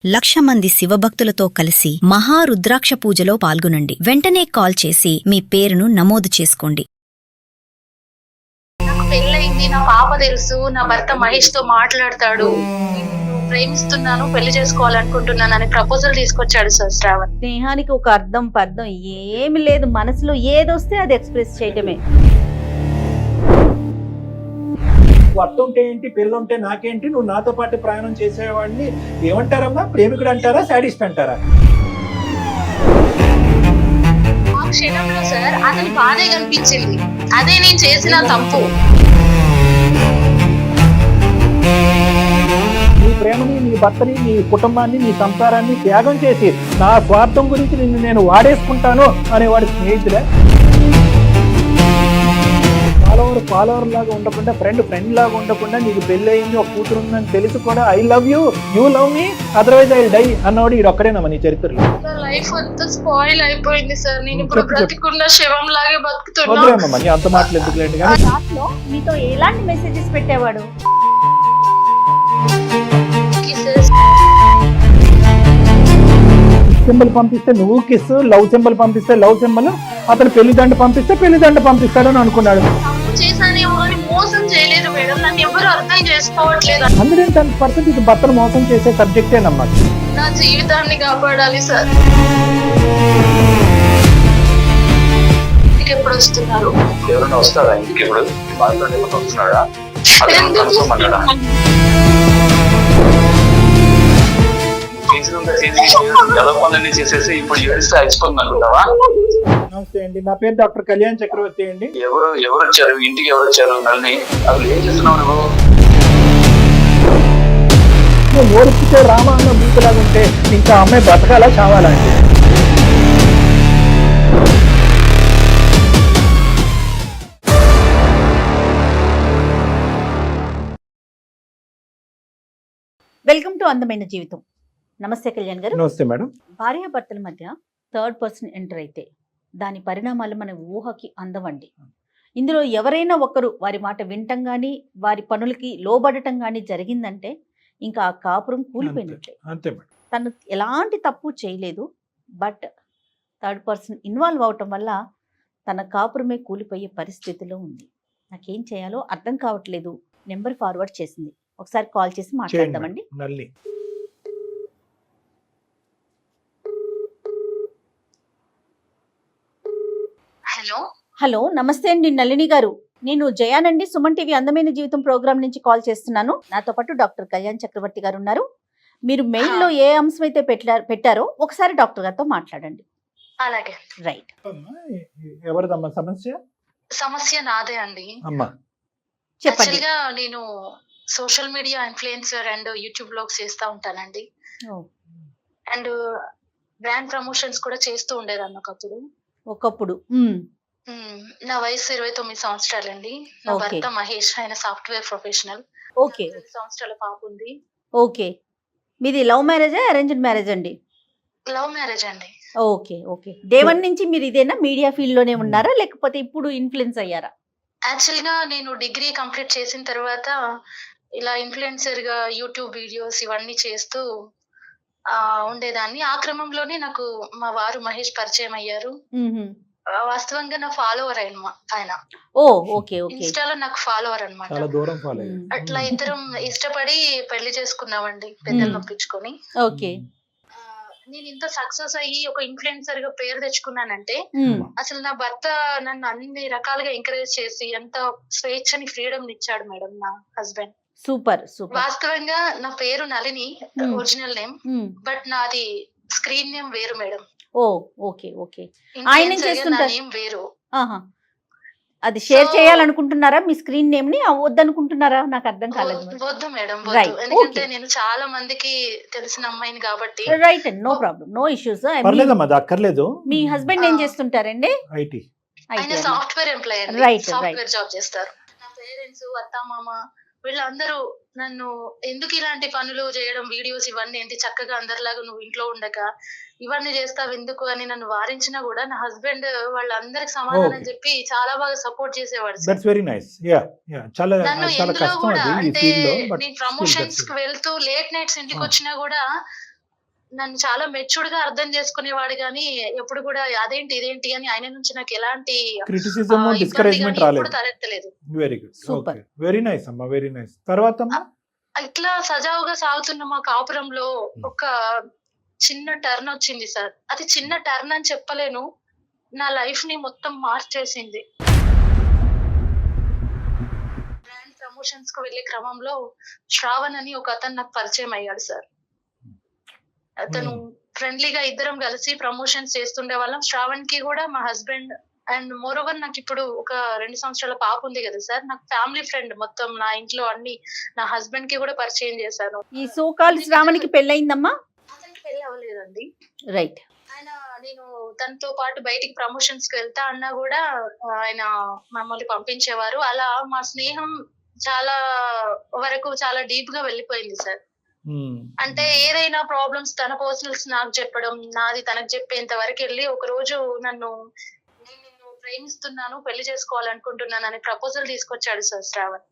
1,00,000 మంది శివభక్తులతో కలిసి మహారుద్రాక్ష పూజలో పాల్గొనండి. వెంటనే కాల్ చేసి మీ పేరును నమోదు చేసుకోండి. పెళ్ళయింది, నా పాప తెలుసు, నా భర్త మహేష్ తో మాట్లాడతాడు, ప్రేమిస్తున్నాను, పెళ్లి చేసుకోవాలనుకుంటున్నాను అని ప్రపోజల్ తీసుకొచ్చాడు సార్ శ్రావణ్. స్నేహానికి ఒక అర్థం పర్థం ఏమి లేదు, మనసులో ఏదొస్తే అది ఎక్స్ప్రెస్ చేయటమే. అత్త ఉంటే ఏంటి, పిల్లుంటే నాకేంటి, నువ్వు నాతో పాటు ప్రయాణం చేసేవాడిని ఏమంటారమ్మా, ప్రేమికుడు అంటారా, శాడిస్ట్ అంటారా? ఆ క్షణంలో సార్ అతని బాధే కనిపించింది, అదే నేను చేసిన తప్పు. నీ ప్రేమని, నీ భర్తని, నీ కుటుంబాన్ని, నీ సంసారాన్ని త్యాగం చేసి నా స్వార్థం గురించి నిన్ను నేను వాడేసుకుంటాను అనేవాడు స్నేహితులే. ఫాలోవర్ లాగా ఉండకుండా, ఫ్రెండ్ లాగా ఉండకుండా, నీకు పెళ్లి అయింది, ఒక కూతురు ఉందని తెలిసి కూడా I love you, you love me, otherwise I die అన్నవాడు ఇది ఒక్కడేనమ్మా నీ చరిత్రలో. లైఫ్ అంతా స్పాయిల్ అయిపోయింది సార్, నేను ఇప్పుడు బ్రతికున్న శవం లాగే బతుకుతున్నా. వదిలేమ్మా, నీ అంత మాటలు ఎందుకులేండి. ఆ చాట్ లో మీతో ఎలాంటి మెసేజెస్ పెట్టేవాడు? సింబల్ పంపిస్తే నువ్వు కిస్, లవ్ సింబల్ పంపిస్తే లవ్ సింబల్, అతను పెళ్లిదండ పంపిస్తే పెళ్లిదండ పంపిస్తాడని అనుకున్నాడు. మోసం చేయలేదు మేడం, నన్ను ఎవరు అర్థం చేసుకోవట్లేదు. 110% ఇది భర్తను మోసం చేసే సబ్జెక్టేనమ్మా. నా జీవితాన్ని కాపాడాలి సార్. ఎప్పుడు వస్తున్నారు? ఎవరైనా వస్తారా ఇంటికి? ఇప్పుడు వస్తున్నాడా? పనులన్నీ చేసేసి ఇప్పుడు ఏడిస్తే అయిపోతుంది అనుకుంటావా? నమస్తే అండి, నా పేరు డాక్టర్ కళ్యాణ్ చక్రవర్తి అండి. ఎవరు వచ్చారు ఇంటికి? ఎవరు వచ్చారు? నల్ని అసలు ఏం చేస్తున్నావు నువ్వు? ఓడిపితే రామా అన్న బూతులాగా ఉంటే ఇంకా అమ్మాయి బతకాలా చావాలా అండి? వెల్కమ్ టు అందమైన జీవితం. నమస్తే కళ్యాణ్ గారు. నమస్తే మేడం. భార్యాభర్తల మధ్య థర్డ్ పర్సన్ ఎంటర్ అయితే దాని పరిణామాలు మన ఊహకి అందవండి. ఇందులో ఎవరైనా ఒకరు వారి మాట వినటం కానీ, వారి పనులకి లోబడటం కానీ జరిగిందంటే ఇంకా ఆ కాపురం కూలిపోయినట్లే. అంతే మేడం. తను ఎలాంటి తప్పు చేయలేదు, బట్ థర్డ్ పర్సన్ ఇన్వాల్వ్ అవటం వల్ల తన కాపురమే కూలిపోయే పరిస్థితిలో ఉంది. నాకేం చేయాలో అర్థం కావట్లేదు. నెంబర్ ఫార్వర్డ్ చేసింది, ఒకసారి కాల్ చేసి మాట్లాడదామండి. నల్లి. హలో, నమస్తే అండి నళిని గారు. నేను జయానండి, సుమన్ టీవీ అందమైన జీవితం ప్రోగ్రామ్ నుంచి కాల్ చేస్తున్నాను. నాతో పాటు డాక్టర్ కళ్యాణ్ చక్రవర్తి గారు ఉన్నారు. మీరు మెయిల్ లో ఏ అంశం అయితే పెట్టారో ఒకసారి డాక్టర్ గారితో మాట్లాడండి. అలాగే. రైట్. ఎవరిదమ్మా సమస్య? సమస్య నాదే అండి. అమ్మా చెప్పండి. నేను social media influencer and YouTube blogs చేస్తూ ఉంటానండి. అండ్ బ్రాండ్ ప్రమోషన్స్ కూడా చేస్తూ ఉండేదాన్ని ఒకప్పుడు. నా వయసు 29 సంవత్సరాలండి. నా భర్త మహేష్, ఆయన సాఫ్ట్వేర్ ప్రొఫెషనల్. ఓకే. 2 సంవత్సరాల పాప ఉంది. ఓకే. మీది లవ్ మ్యారేజా, అరేంజ్డ్ మ్యారేజ్ అండి? లవ్ మ్యారేజ్ అండి. Okay okay. డే 1 నుంచి మీరు ఇదేనా మీడియా ఫీల్డ్ లోనే ఉన్నారా, లేకపోతే ఇప్పుడు ఇన్ఫ్లుయెన్స్ అయ్యారా? యాక్చువల్ గా నేను డిగ్రీ కంప్లీట్ చేసిన తర్వాత ఇలా ఇన్ఫ్లుయెన్సర్ గా యూట్యూబ్ వీడియోస్ ఇవన్నీ చేస్తూ ఉండేదాన్ని. ఆ క్రమంలోనే నాకు మా వారు మహేష్ పరిచయం అయ్యారు. వాస్తవంగా నా ఫాలోవర్ ఆయన. ఓ ఓకే ఓకే. ఇన్స్టాలో నాకు ఫాలోవర్ అన్నమాట. చాలా దూరం ఫాలో. అట్లా ఇద్దరం ఇష్టపడి పెళ్లి చేసుకున్నామండి, పెద్దలు పంపించుకొని. ఓకే. నేను ఇంత సక్సెస్ అయ్యి ఒక ఇన్ఫ్లుయెన్సర్ గా పేరు తెచ్చుకున్నానంటే అసలు నా భర్త నన్ను అన్ని రకాలుగా ఎంకరేజ్ చేసి ఎంత స్వేచ్ఛని, ఫ్రీడమ్ ఇచ్చాడు మేడం నా హస్బెండ్. Super super. వాస్తవంగా నా పేరు నళిని, ఒరిజినల్ నేమ్, బట్ నాది స్క్రీన్ నేమ్ వేరు మేడం. ఓ ఓకే ఓకే. ఆయన చేస్తుంటారు వేరు. అది షేర్ చేయాలనుకుంటున్నారా మీ స్క్రీన్ నేమ్ ని? వద్దనుకుంటున్నారా? నాకు అర్థం కాలేదు. వద్దు మేడం, వద్దు. ఎందుకంటే నేను చాలా మందికి తెలిసిన అమ్మాయిని కాబట్టి. రైట్ అండి, నో ప్రాబ్లం, నో ఇష్యూస్. అక్కర్లేదు. మీ హస్బెండ్ ఏం చేస్తుంటారండి? ఐటీ. ఆయన సాఫ్ట్వేర్ ఎంప్లాయ్ అండి. రైట్. సాఫ్ట్వేర్ జాబ్ చేస్తారు. నా పేరెంట్స్, అత్త, మామ వీళ్ళందరూ నన్ను ఎందుకు ఇలాంటి పనులు చేయడం, వీడియోస్ ఇవన్నీ ఏంటి, చక్కగా అందరిలాగా నువ్వు ఇంట్లో ఉండక ఇవన్నీ చేస్తావు ఎందుకు అని నన్ను వారించినా కూడా నా హస్బెండ్ వాళ్ళందరికి సమాధానం చెప్పి చాలా బాగా సపోర్ట్ చేసేవాడు. నన్ను ఎందులో కూడా, అంటే నేను ప్రమోషన్స్ కి వెళ్తూ లేట్ నైట్స్ ఇంటికి వచ్చినా కూడా నన్ను చాలా మెచ్యూర్డ్ గా అర్థం చేసుకునేవాడు, కానీ ఎప్పుడు కూడా అదేంటి ఇదేంటి అని ఆయన నుంచి నాకు ఎలాంటి క్రిటిసిజం ఇబ్బంది డిస్కరేజ్మెంట్ కానీ రాలేదు. ఎప్పుడు తలెత్తలేదు. Very good, Super. Okay, very nice అమ్మా, వెరీ నైస్. తర్వాత అమ్మా? ఇట్లా సజావుగా సాగుతున్న మా కాపురంలో ఒక చిన్న టర్న్ వచ్చింది సార్. అది చిన్న టర్న్ అని చెప్పలేను, నా లైఫ్ ని మొత్తం మార్చేసింది. బ్రాండ్ ప్రమోషన్స్ కు వెళ్లే క్రమంలో శ్రావణ్ అని ఒక అతను నాకు పరిచయం అయ్యాడు సార్. అతను ఫ్రెండ్లీగా ఇద్దరం కలిసి ప్రమోషన్స్ చేస్తుండే వాళ్ళం. శ్రావణ్ కి కూడా మా హస్బెండ్ అండ్ మోర్ ఓవర్ నాకు ఇప్పుడు ఒక 2 సంవత్సరాల పాప ఉంది కదా సార్, నాకు ఫ్యామిలీ ఫ్రెండ్. మొత్తం నా ఇంట్లో అన్ని నా హస్బెండ్ కి కూడా పరిచయం చేశాను. ఈ సోకాల్ శ్రావణికి పెళ్ళయిందమ్మా? అతనికి పెళ్లి అవ్వలేదండి. రైట్. ఆయన నేను తనతో పాటు బయటికి ప్రమోషన్స్ కి వెళ్తా అన్నా కూడా ఆయన మమ్మల్ని పంపించేవారు. అలా మా స్నేహం చాలా వరకు చాలా డీప్ గా వెళ్ళిపోయింది సార్. అంటే ఏదైనా ప్రాబ్లమ్స్ తన పర్సనల్స్ నాకు చెప్పడం, నాది తనకు చెప్పేంత వరకు వెళ్ళి ఒక రోజు నేను నిన్ను ప్రేమిస్తున్నాను, పెళ్లి చేసుకోవాలనుకుంటున్నాను అని ప్రపోజల్ తీసుకొచ్చాడు సార్ శ్రావణ్.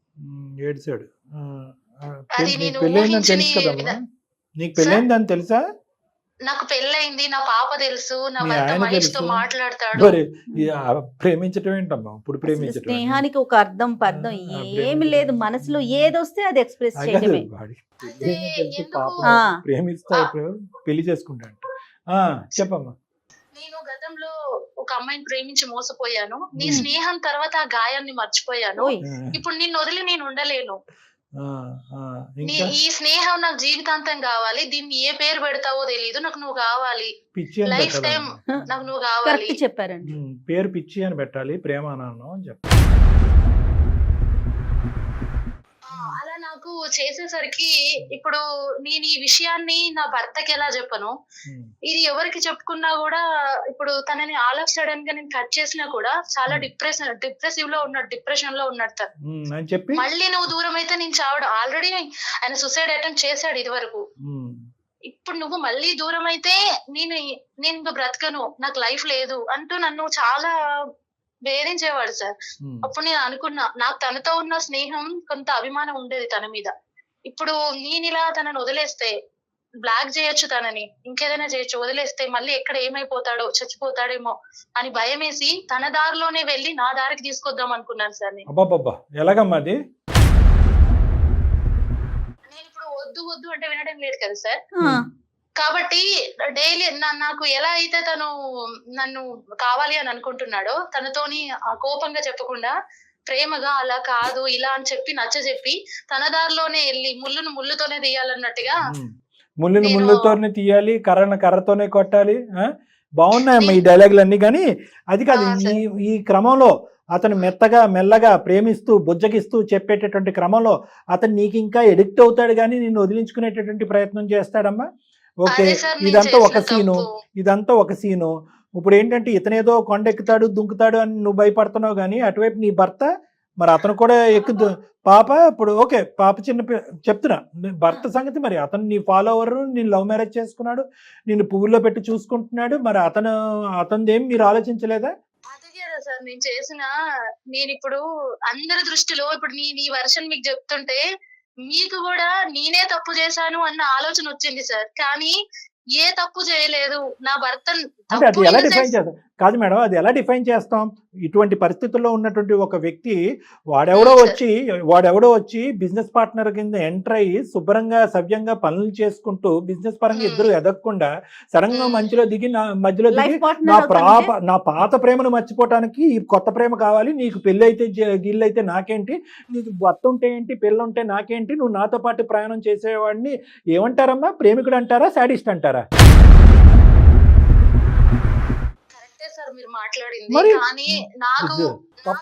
ఏడ్చాడు. అది నేను పెళ్ళైందని తెలుసు కదమ్మా? నీకు పెళ్ళైందని తెలుసా? నాకు పెళ్ళైంది, నా పాప తెలుసు, నా మీ భర్త ఆయన మహేష్ తో తెలుసు. మాట్లాడతాడు. మరి ప్రేమించటం ఏంటమ్మా? ఇప్పుడు ప్రేమించటం స్నేహానికి ఒక అర్థం పర్థం ఏమి ప్రేమ లేదు, మనసులో ఏదొస్తే అది ఎక్స్ప్రెస్ అదే చేయడమే. వాడికి అదే తెలుసు, ఎందుకు? పాపం ఆ. ప్రేమిస్తా ఇప్పుడు పెళ్లి చేసుకుంటాడు. చెప్పమ్మా. నేను గతంలో ఒక అమ్మాయిని ప్రేమించి మోసపోయాను. నీ Hmm. స్నేహం తర్వాత ఆ గాయాన్ని మర్చిపోయాను. ఓయ్. ఇప్పుడు నిన్ను వదిలి నేను ఉండలేను. ఇంకా ఈ స్నేహం నాకు జీవితాంతం కావాలి. దీన్ని ఏ పేరు పెడతావో తెలియదు, నాకు నువ్వు కావాలి. పిచ్చి అని లైఫ్ టైం పెట్టాలి. నాకు నువ్వు కావాలి. కరెక్ట్ చెప్పారండి. పేరు పిచ్చి అని పెట్టాలి, ప్రేమ అన్నాను అని చెప్పాలి. అలా నాకు చేసేసరికి ఇప్పుడు నేను ఈ విషయాన్ని నా భర్తకి ఎలా చెప్పను, ఇది ఎవరికి చెప్పుకున్నా కూడా ఇప్పుడు తనని ఆల్ ఆఫ్ సడన్ గా నేను కట్ చేసినా కూడా చాలా డిప్రెసివ్ లో ఉన్నాడు, డిప్రెషన్ లో ఉన్నాడు తను. అని చెప్పి మళ్ళీ నువ్వు దూరం అయితే నేను చావడం, ఆల్రెడీ ఆయన సూసైడ్ అటెంప్ట్ చేశాడు ఇది వరకు. ఇప్పుడు నువ్వు మళ్ళీ దూరం అయితే నేను ఇంకా బ్రతకను, నాకు లైఫ్ లేదు అంటూ నన్ను చాలా వేధించేవాడు సార్. అప్పుడు నేను అనుకున్నా, నాకు తనతో ఉన్న స్నేహం కొంత అభిమానం ఉండేది తన మీద. ఇప్పుడు నేను ఇలా తనని వదిలేస్తే బ్లాక్ చేయొచ్చు, తనని ఇంకేదైనా చేయొచ్చు, వదిలేస్తే మళ్ళీ ఎక్కడ ఏమైపోతాడో, చచ్చిపోతాడేమో అని భయం వేసి తన దారిలోనే వెళ్ళి నా దారికి తీసుకొద్దాం అనుకున్నాను సార్. నేను అబ్బాబ్బా, ఎలాగమ్మా అది? ఇప్పుడు వద్దు వద్దు అంటే వినడం లేదు కదా సార్. ఆ, కాబట్టి డైలీ నాకు ఎలా అయితే తను నన్ను కావాలి అని అనుకుంటున్నాడో తనతోని ఆ కోపంగా చెప్పకుండా ప్రేమగా అలా కాదు ఇలా అని చెప్పి నచ్చ చెప్పి తన దారిలోనే వెళ్ళి ముళ్ళును ముళ్ళుతోనే తీయాలన్నట్టుగా. ముళ్ళుని ముళ్ళుతోనే తీయాలి, కర్రను కర్రతోనే కొట్టాలి. బాగున్నాయమ్మా ఈ డైలాగులు అన్ని. కానీ అది కాదు, ఈ క్రమంలో అతను మెల్లగా ప్రేమిస్తూ బుజ్జగిస్తూ చెప్పేటటువంటి క్రమంలో అతను నీకు ఇంకా ఎడిక్ట్ అవుతాడు, కానీ నిన్ను వదిలించుకునేటటువంటి ప్రయత్నం చేస్తాడమ్మా. ఓకే, ఇదంతా ఒక సీను. ఇప్పుడు ఏంటంటే ఇతనేదో కొండెక్కుతాడు దుంకుతాడు అని నువ్వు భయపడుతున్నావు, కానీ అటువైపు నీ భర్త మరి అతను కూడా ఎక్కుదు పాప. ఇప్పుడు ఓకే, పాప చెప్తున్నా భర్త సంగతి. మరి అతను నీ ఫాలోవర్, నేను లవ్ మ్యారేజ్ చేసుకున్నాడు, నిన్ను పువ్వుల్లో పెట్టి చూసుకుంటున్నాడు. మరి అతనిదేం మీరు ఆలోచించలేదా? అదే కదా సార్ నేను చేసిన. నేను ఇప్పుడు అందరి దృష్టిలో ఇప్పుడు నీ వర్షన్ మీకు చెప్తుంటే మీకు కూడా నేనే తప్పు చేశాను అన్న ఆలోచన వచ్చింది సార్. కానీ ఏ తప్పు చేయలేదు నా భర్త. అంటే అది ఎలా డిఫైన్ చేస్తాం? కాదు మేడం, అది ఎలా డిఫైన్ చేస్తాం? ఇటువంటి పరిస్థితుల్లో ఉన్నటువంటి ఒక వ్యక్తి వాడెవడో వచ్చి బిజినెస్ పార్ట్నర్ కింద ఎంటర్ అయ్యి శుభ్రంగా సవ్యంగా పనులు చేసుకుంటూ బిజినెస్ పరంగా ఇద్దరు ఎదగకుండా సడన్ గా మధ్యలో దిగి నా పాత ప్రేమను మర్చిపోవటానికి ఈ కొత్త ప్రేమ కావాలి, నీకు పెళ్ళి అయితే గిల్లైతే నాకేంటి, నీకు భర్త ఉంటే ఏంటి, పెళ్ళి ఉంటే నాకేంటి, నువ్వు నాతో పాటు ప్రయాణం చేసేవాడిని ఏమంటారమ్మా? ప్రేమికుడు అంటారా, సాడిస్ట్ అంటారా? సార్ మీరు మాట్లాడింది, కానీ నాకు ఆ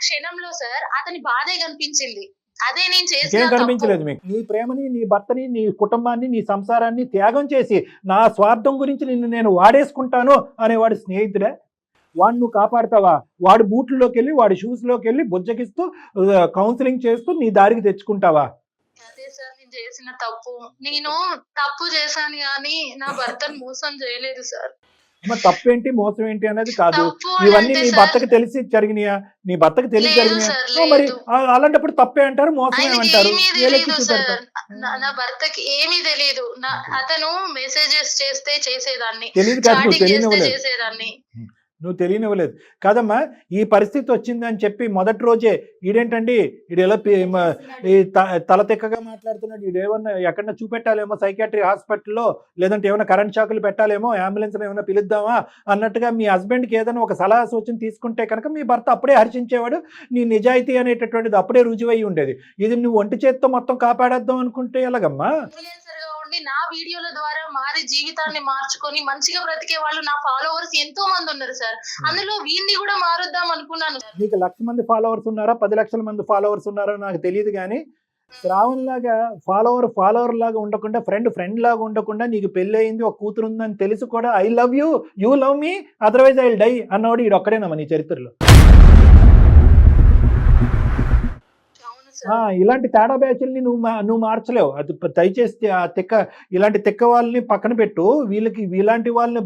క్షణంలో సార్ అతని బాధే కనిపించింది. అదే నేను చేసిన కనిపించలేదు మీకు? నీ ప్రేమని, నీ భర్తని, నీ కుటుంబాన్ని, నీ సంసారాన్ని త్యాగం చేసి నా స్వార్థం గురించి నిన్ను నేను వాడేసుకుంటాను అనేవాడు స్నేహితుడే? వాడు నువ్వు కాపాడుతావా? వాడు బూట్లలోకి వెళ్ళి వాడి షూస్ లోకి వెళ్ళి బుజ్జగిస్తూ కౌన్సిలింగ్ చేస్తూ నీ దారికి తెచ్చుకుంటావా? అదే సార్ నేను చేసిన తప్పు. నేను తప్పు చేశాను కానీ నా భర్తను మోసం చేయలేదు సార్. అమ్మ తప్పేంటి మోసం ఏంటి అనేది కాదు. తప్పు అని ఇవన్నీ అంటే నీ సార్, భర్తకు తెలిసి జరిగినాయా? నీ భర్తకు తెలిసి లేదు జరిగినాయా? సార్, మరి లేదు. అలాంటప్పుడు తప్పే అంటారు, మోసమే ఆయనకి అంటారు, ఏమీ ఏలెత్తి తెలీదు సార్. చూపెడతారు. నా భర్తకి ఏమీ తెలీదు. అతను మెసేజెస్ చేస్తే చేసేదాన్ని, తెలియదు కాదు, నువ్వు చాటింగ్ చేస్తే తెలియనివ్వలేదు. చేసేదాన్ని. నువ్వు తెలియనివ్వలేదు కదమ్మా. ఈ పరిస్థితి వచ్చిందని చెప్పి మొదటి రోజే ఈడేంటండి ఈడు ఎలా ఈ తల తిక్కగా మాట్లాడుతున్నాడు, ఈడు ఏమన్నా ఎక్కడన్నా చూపెట్టాలేమో సైకాట్రీ హాస్పిటల్లో, లేదంటే ఏమైనా కరెంట్ షాకులు పెట్టాలేమో, అంబులెన్స్ ఏమైనా పిలుద్దామా అన్నట్టుగా మీ హస్బెండ్కి ఏదైనా ఒక సలహా సూచన తీసుకుంటే కనుక మీ భర్త అప్పుడే హర్షించేవాడు, నీ నిజాయితీ అనేటటువంటిది అప్పుడే రుజువై ఉండేది. ఇది నువ్వు ఒంటి చేత్తో మొత్తం కాపాడేద్దాం అనుకుంటే ఎలాగమ్మా? ఇన్ఫ్లుయెన్సర్ గా ఉండి నా వీడియోల ద్వారా మారి జీవితాన్ని మార్చుకొని మంచిగా బ్రతికే వాళ్ళు నా ఫాలోవర్స్ ఎంతో మంది ఉన్నారు సార్. అందులో వీడిని కూడా మారుద్దాం అనుకున్నాను సార్. నీకు 1,00,000 మంది ఫాలోవర్స్ ఉన్నారా, 10 లక్షల మంది ఫాలోవర్స్ ఉన్నారో నాకు తెలియదు, కానీ శ్రావణ్ లాగా ఫాలోవర్ లాగా ఉండకుండా, ఫ్రెండ్ లాగా ఉండకుండా, నీకు పెళ్లి అయింది, ఒక కూతురు ఉందని తెలిసి కూడా I love you, you love me, otherwise I will die అన్నవాడు ఈడు ఒక్కడేనమ్మా నీ చరిత్రలో. ఇలాంటి తేడా బ్యాచ్ల్ని నువ్వు మార్చలేవు. అది దయచేసి ఆ ఇలాంటి తిక్క వాళ్ళని పక్కన పెట్టు. ఇలాంటి వాళ్ళని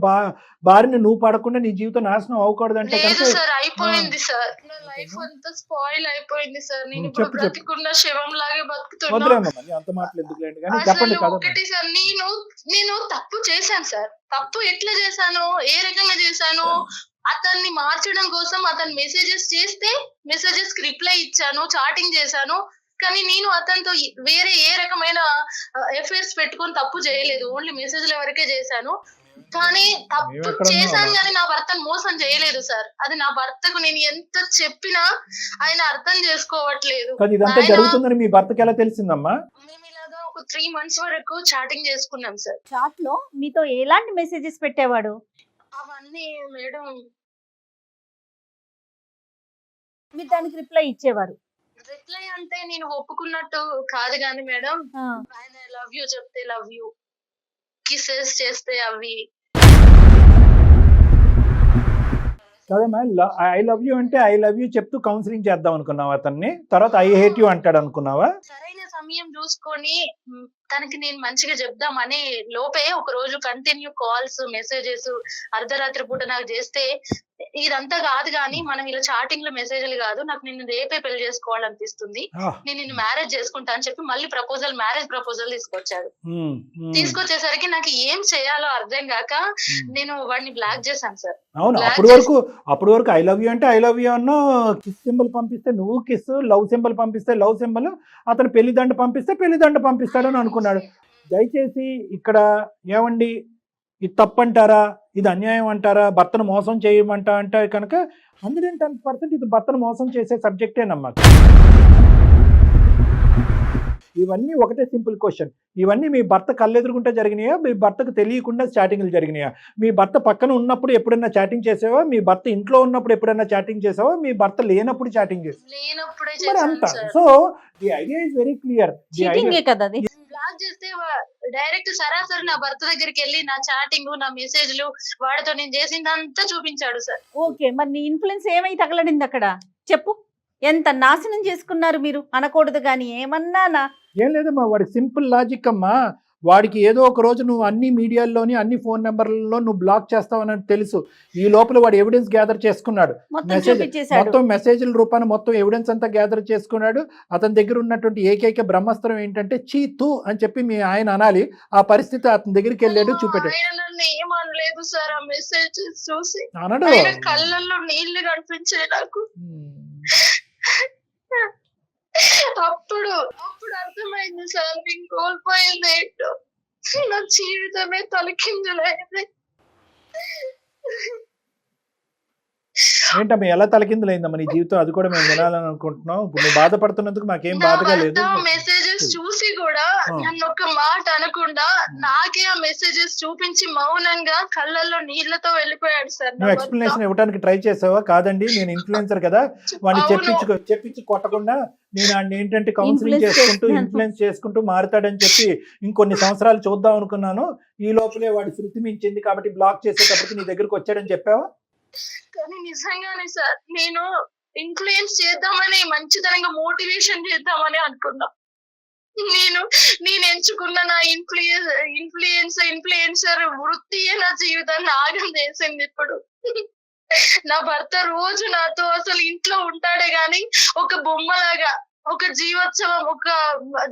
బారిని నువ్వు పడకుండా నీ జీవితం నాశనం అవ్వకూడదు అంటే లేదు సార్, అయిపోయింది సార్. నా లైఫ్ అంతా స్పాయిల్ అయిపోయింది సార్. నేను ఇప్పుడు బ్రతికున్న శవం లాగే బతుకుతున్నా. వదిలేమ్మా అంత మాటలు ఎందుకు లేండి, కానీ చెప్పండి కదా. ఒకటి సార్, నేను తప్పు చేశాను సార్. తప్పు ఎట్లా చేశాను, ఏ రకంగా చేశాను, అతన్ని మార్చడం కోసం అతను మెసేజెస్ చేస్తే మెసేజెస్ కి రిప్లై ఇచ్చాను, చాటింగ్ చేశాను. కానీ నేను అతనితో వేరే ఏ రకమైన ఎఫైర్స్ పెట్టుకొని తప్పు చేయలేదు, ఓన్లీ మెసేజ్ల వరకే చేశాను. కానీ తప్పు చేశాను కానీ నా భర్తను మోసం చేయలేదు సార్. అది నా భర్తకు నేను ఎంత చెప్పినా ఆయన అర్థం చేసుకోవట్లేదు. ఇదంతా జరుగుతుందని మీ భర్తకి ఎలా తెలిసిందమ్మా? మేము ఇలాగా ఒక 3 months వరకు చాటింగ్ చేసుకున్నాం సార్. చాట్ లో మీతో ఎలాంటి మెసేజెస్ పెట్టేవాడు? అవన్నీ మేడం మీరు దానికి రిప్లై ఇచ్చేవారు? రిప్లై అంటే నేను ఒప్పుకున్నట్టు కాదు కానీ మేడం, ఆయన లవ్ యూ చెప్తే లవ్ యూ, కిసెస్ చేస్తే అవి. కదమ్మా, ఐ లవ్ యూ అంటే ఐ లవ్ యూ చెప్తూ కౌన్సిలింగ్ చేద్దాం అనుకున్నావా అతన్ని? తర్వాత ఐ హేట్ యూ అంటాడు అనుకున్నావా? సరైన సమయం చూసుకొని తనకి నేను మంచిగా చెప్దామని లోపే ఒక రోజు కంటిన్యూ కాల్స్, మెసేజెస్ అర్ధరాత్రి పూట నాకు చేస్తే, ఇదంతా కాదు కానీ మనం ఇలా చాటింగ్ లో మెసేజ్లు కాదు, నాకు నిన్ను రేపే పెళ్లి చేసుకోవాలనిపిస్తుంది, నేను నిన్ను మ్యారేజ్ చేసుకుంటా అని చెప్పి మళ్ళీ మ్యారేజ్ ప్రపోజల్ తీసుకొచ్చాడు. తీసుకొచ్చేసరికి నాకు ఏం చేయాలో అర్థం కాక నేను వాడిని బ్లాక్ చేశాను సార్. అవును, అప్పుడు వరకు ఐ లవ్ యూ అంటే ఐ లవ్ యూ అన్నో, కిస్ సింబల్ పంపిస్తే నువ్వు కిస్, లవ్ సింబల్ పంపిస్తే లవ్ సింబల్, అతను పెళ్లిదండ పంపిస్తే పెళ్లిదండ పంపిస్తాడని అనుకున్నాడు. దయచేసి ఇక్కడ ఏమండి, ఇది తప్పంటారా, ఇది అన్యాయం అంటారా, భర్తను మోసం చేయమంటా అంటే కనుక 110% ఇది భర్తను మోసం చేసే సబ్జెక్టేనమ్మా. ఇవన్నీ ఒకటే సింపుల్ క్వశ్చన్. ఇవన్నీ మీ భర్త కళ్ళెదురుకుంటే జరిగినాయా, మీ భర్తకు తెలియకుండా చాటింగ్లు జరిగినాయా? మీ భర్త పక్కన ఉన్నప్పుడు ఎప్పుడైనా చాటింగ్ చేసావా? మీ భర్త ఇంట్లో ఉన్నప్పుడు ఎప్పుడైనా చాటింగ్ చేసావా? మీ భర్త లేనప్పుడు చాటింగ్ చేసావా? అంత. So the idea is very clear. Block చేస్తే డైరెక్ట్ సరాసరి నా భర్త దగ్గరికి వెళ్ళి నా చాటింగ్, నా మెసేజ్లు, వాడితో నేను చేసిందంతా చూపించాడు సార్. ఓకే, మరి నీ ఇన్ఫ్లుయెన్స్ ఏమై తగలడింది అక్కడ చెప్పు? ఎంత నాశనం చేసుకున్నారు మీరు అనకూడదు కానీ ఏమన్నానా? ఏం లేదమ్మా, వాడి సింపుల్ లాజిక్ అమ్మా. వాడికి ఏదో ఒక రోజు నువ్వు అన్ని మీడియాల్లోని అన్ని ఫోన్ నెంబర్లలో నువ్వు బ్లాక్ చేస్తావని తెలుసు. ఈ లోపల వాడు ఎవిడెన్స్ గ్యాదర్ చేసుకున్నాడు, మొత్తం మెసేజ్ల రూపాన్ని మొత్తం ఎవిడెన్స్ అంతా గ్యాదర్ చేసుకున్నాడు. అతని దగ్గర ఉన్నటువంటి ఏకైక బ్రహ్మాస్త్రం ఏంటంటే చీతు అని చెప్పి మీ ఆయన అనాలి. ఆ పరిస్థితి అతని దగ్గరికి వెళ్ళాడు, చూపెట్టాడు. ఏమనలేదు సార్, ఆ మెసేజ్ చూసి అనడు, కళ్ళల్లో నీళ్లు కనిపించాయి నాకు. అప్పుడు అర్థమైంది సార్, నేను కోల్పోయింది ఏంటో, నా జీవితమే తలకిందులైంది. ఏంటమ్మా ఎలా తలకిందులైందమ్మా నీ జీవితం? అది కూడా మేము వినాలని అనుకుంటున్నాం. ఇప్పుడు నువ్వు బాధపడుతున్నందుకు మాకేం బాధగా లేదు. మెసేజెస్ చూసి కూడా నన్ను ఒక మాట అనకుండా నాకే ఆ మెసేజెస్ చూపించి మౌనంగా కళ్ళల్లో నీళ్లతో వెళ్ళిపోయాడు సార్. నువ్వు ఎక్స్ప్లెనేషన్ ఇవ్వడానికి ట్రై చేసావా? కాదండి నేను ఇన్ఫ్లుయెన్సర్ కదా, వాడిని చెప్పించి కొట్టకుండా నేను ఆయన ఏంటంటే కౌన్సిలింగ్ చేసుకుంటూ ఇన్ఫ్లుయెన్స్ చేసుకుంటూ మారుతాడని చెప్పి ఇంకొన్ని సంవత్సరాలు చూద్దాం అనుకున్నాను. ఈ లోపలే వాడి శృతి మించింది కాబట్టి బ్లాక్ చేసేటప్పటికి నీ దగ్గరకు వచ్చాడని చెప్పావా? కానీ నిజంగానే సార్, నేను ఇన్ఫ్లుయెన్స్ చేద్దామని, మంచితనంగా మోటివేషన్ చేద్దామని అనుకున్నా. నేను ఎంచుకున్న నా ఇన్ఫ్లుయెన్సర్ వృత్తియే నా జీవితాన్ని ఆగం చేసింది ఇప్పుడు. నా భర్త రోజు నాతో అసలు ఇంట్లో ఉంటాడే గాని ఒక బొమ్మలాగా, ఒక జీవోత్సవం, ఒక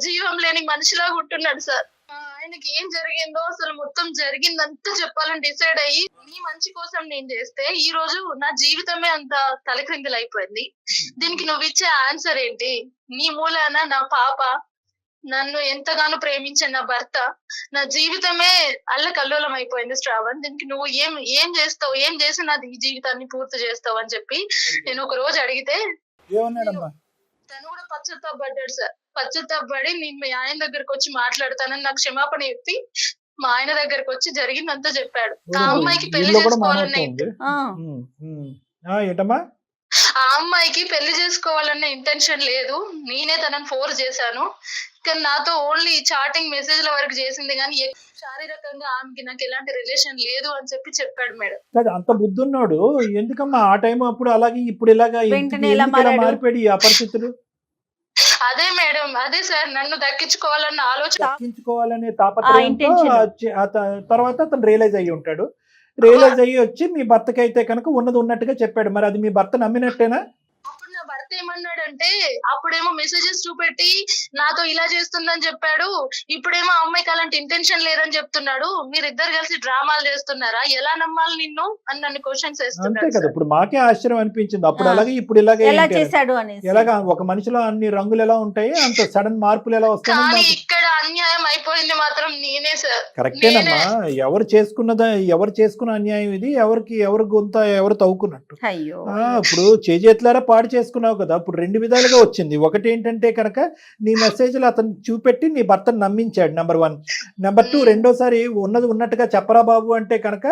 జీవం లేని మనిషిలాగా ఉంటున్నాడు సార్. ఆయనకి ఏం జరిగిందో అసలు మొత్తం జరిగిందంతా చెప్పాలని డిసైడ్ అయ్యి నీ మంచి కోసం నేను చేస్తే ఈ రోజు నా జీవితమే అంత తలక్రిందులు అయిపోయింది. దీనికి నువ్వు ఇచ్చే ఆన్సర్ ఏంటి? నీ మూలాన నా పాప, నన్ను ఎంతగానో ప్రేమించే నా భర్త, నా జీవితమే అల్లకల్లోలం అయిపోయింది శ్రావణ్. దీనికి నువ్వు ఏం చేస్తావు, ఏం చేసి నాది ఈ జీవితాన్ని పూర్తి చేస్తావు అని చెప్పి నేను ఒక రోజు అడిగితే తను కూడా పశ్చాత్తాపడ్డాడు సార్. పశ్చాత్తాపడి నేను మీ ఆయన దగ్గరకు వచ్చి మాట్లాడతానని నాకు క్షమాపణ చెప్పి మా ఆయన దగ్గరకు వచ్చి జరిగిందంతా చెప్పాడు. ఆ అమ్మాయికి పెళ్లి చేసుకోవాలన్న ఇంటెన్షన్ లేదు, నేనే తనని ఫోర్స్ చేశాను. కానీ నాతో ఓన్లీ చాటింగ్ మెసేజ్ల వరకు చేసింది కానీ శారీరకంగా ఆమెకి నాకు ఎలాంటి రిలేషన్ లేదు అని చెప్పాడు మేడం. అంత బుద్ధున్నాడు ఎందుకమ్మా ఆ టైం అప్పుడు అలాగే ఇప్పుడు ఇలాగా మారిపోయి ఆ పరిస్థితులు? అదే మేడం, అదే సార్, నన్ను దక్కించుకోవాలన్న ఆలోచన, దక్కించుకోవాలనే తాపత్రయంతో తర్వాత అతను రియలైజ్ అయ్యి ఉంటాడు. రియలైజ్ అయ్యి వచ్చి మీ భర్తకి అయితే కనుక ఉన్నది ఉన్నట్టుగా చెప్పాడు. మరి అది మీ భర్త నమ్మినట్టేనా? అప్పుడు నా భర్త ఏమన్నాడంటే, అప్పుడేమో మెసేజెస్ చూపెట్టి నాతో ఇలా చేస్తుందని చెప్పాడు, ఇప్పుడేమో అమ్మాయికి అలాంటి ఇంటెన్షన్ లేదని చెప్తున్నాడు, మీరిద్దరు కలిసి డ్రామాలు చేస్తున్నారా, ఎలా నమ్మాలి నిన్ను అని నన్ను క్వశ్చన్స్ వేస్తున్నాడు. అంతే కదా, ఇప్పుడు మాకే ఆశ్చర్యం అనిపించింది. అప్పుడు అలాగే ఇప్పుడు ఇలాగే ఎలాగా ఒక మనిషిలో అన్ని రంగులు ఎలా ఉంటాయి అంత సడన్ మార్పులు ఎలా వస్తాయి. ఇక్కడ అన్యాయం అయిపోయింది మాత్రం నేనే సార్. కరెక్టేనమ్మా, ఎవరు చేసుకున్న అన్యాయం ఇది, ఎవరు గొంత ఎవరు తవ్వుకున్నట్టు. ఇప్పుడు చేతులారా పాడు చేసుకున్నావు కదా. ఇప్పుడు రెండు విధాలుగా వచ్చింది. ఒకటి ఏంటంటే కనుక నీ మెసేజ్లు అతను చూపెట్టి నీ భర్తను నమ్మించాడు, నెంబర్ 1. నెంబర్ 2, రెండోసారి ఉన్నది ఉన్నట్టుగా చెప్పరా బాబు అంటే కనుక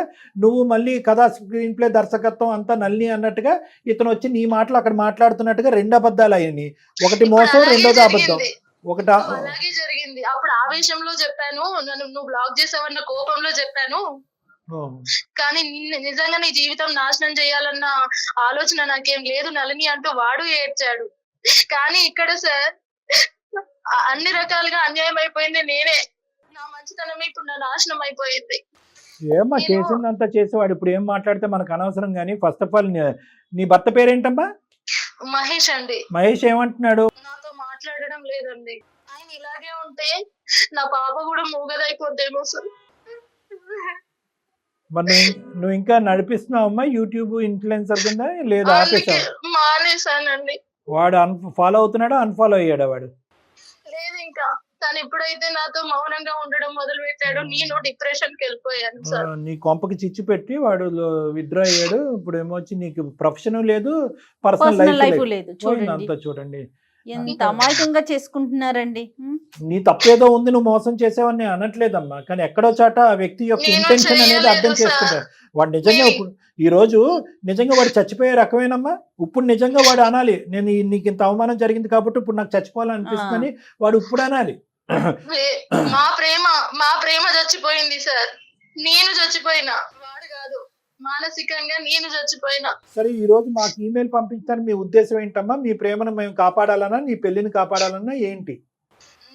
నువ్వు మళ్ళీ కథా స్క్రీన్ ప్లే దర్శకత్వం అంతా నల్లి అన్నట్టుగా ఇతను వచ్చి నీ మాటలు అక్కడ మాట్లాడుతున్నట్టుగా 2 అబద్ధాలు అయినాయి. ఒకటి మోసం, రెండోది అబద్ధం. అలాగే జరిగింది. అప్పుడు ఆవేశంలో చెప్పాను, నువ్వు బ్లాక్ చేసావన్న కోపంలో చెప్పాను, కానీ నిజంగా నీ జీవితం నాశనం చేయాలన్న ఆలోచన నాకేం లేదు నళిని అంటూ వాడు ఏడ్చాడు. కానీ ఇక్కడ సార్ అన్ని రకాలుగా అన్యాయం అయిపోయింది నేనే. నా మంచితనమే ఇప్పుడు నా నాశనం అయిపోయింది. ఏమ్మా చేసిందంతా చేసేవాడు ఇప్పుడు ఏం మాట్లాడితే మనకు అనవసరం. కానీ ఫస్ట్ ఆఫ్ ఆల్ నీ భర్త పేరేంటమ్మా? మహేష్ అండి. మహేష్ ఏమంటున్నాడు? నాతో మాట్లాడడం లేదండి. ఆయన ఇలాగే ఉంటే నా పాప కూడా మూగదైపోద్దేమో సార్. మరి నువ్వు ఇంకా నడిపిస్తున్నావమ్మా యూట్యూబ్ ఇన్ఫ్లుయెన్సర్ కింద? లేదా ఆపేసావు? మానేసానండి. వాడు ఫాలో అవుతున్నాడా, అన్ఫాలో అయ్యాడా? వాడు లేదు, ఇంకా తను ఎప్పుడైతే నాతో మౌనంగా ఉండడం మొదలు పెట్టాడు నేను డిప్రెషన్ కి వెళ్ళిపోయాను సార్. నీ కొంపకి చిచ్చు పెట్టి వాడు విత్డ్రా అయ్యాడు. ఇప్పుడు ఏమొచ్చి నీకు ప్రొఫెషన్ లేదు, పర్సనల్ లైఫ్ లేదు. అంతా చూడండి ఎంత అమాయకంగా చేసుకుంటున్నారండి. నీ తప్పేదో ఉంది, నువ్వు మోసం చేసావని అనట్లేదమ్మా. కానీ ఎక్కడో చాట ఆ వ్యక్తి యొక్క ఇంటెన్షన్ అనేది అర్థం చేసుకుంటాడు. వాడు నిజంగా ఇప్పుడు ఈ రోజు నిజంగా వాడు చచ్చిపోయే రకమేనమ్మా. ఇప్పుడు నిజంగా వాడు అనాలి, నేను నీకు ఇంత అవమానం జరిగింది కాబట్టి ఇప్పుడు నాకు చచ్చిపోవాలనిపిస్తుందని వాడు ఇప్పుడు అనాలి. మా ప్రేమ చచ్చిపోయింది సార్, నేను చచ్చిపోయినా, వాడు కాదు. మానసికంగా నేను చచ్చిపోయినా. సరే, ఈ రోజు మాకు ఈమెయిల్ పంపించడానికి మీ ఉద్దేశం ఏంటమ్మా? మీ ప్రేమను మేము కాపాడాలన్నా, నీ పెళ్లిని కాపాడాలన్నా ఏంటి?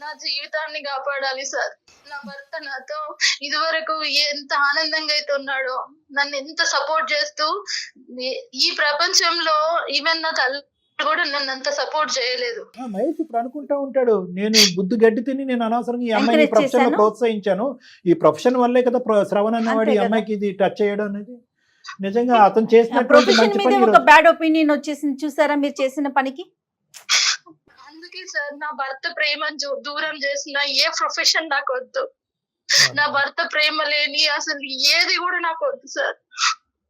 నా జీవితాన్ని కాపాడాలి సార్. నా భర్త నాతో ఇదివరకు ఎంత ఆనందంగా అయితే ఉన్నాడో, నన్ను ఎంత సపోర్ట్ చేస్తూ, ఈ ప్రపంచంలో ఈవెన్ నా తల్లి కూడా నన్ను అంత సపోర్ట్ చేయలేదు. మహేష్ ఇప్పుడు అనుకుంటా ఉంటాడు, నేను బుద్ధి గడ్డి తిని నేను అనవసరంగా ఈ అమ్మాయిని ప్రొఫెషన్ లో ప్రోత్సహించాను, ఈ ప్రొఫెషన్ వల్లే కదా శ్రవణ్ అన్నవాడు ఈ అమ్మాయికి ఇది టచ్ చేయడం అనేది. నిజంగా అతను చేసిన బ్యాడ్ ఒపీనియన్ వచ్చేసింది చూసారా మీరు చేసిన పనికి. అందుకే సార్ నా భర్త ప్రేమను దూరం చేసిన ఏ ప్రొఫెషన్ నాకు వద్దు. నా భర్త ప్రేమ లేని అసలు ఏది కూడా నాకు వద్దు సార్.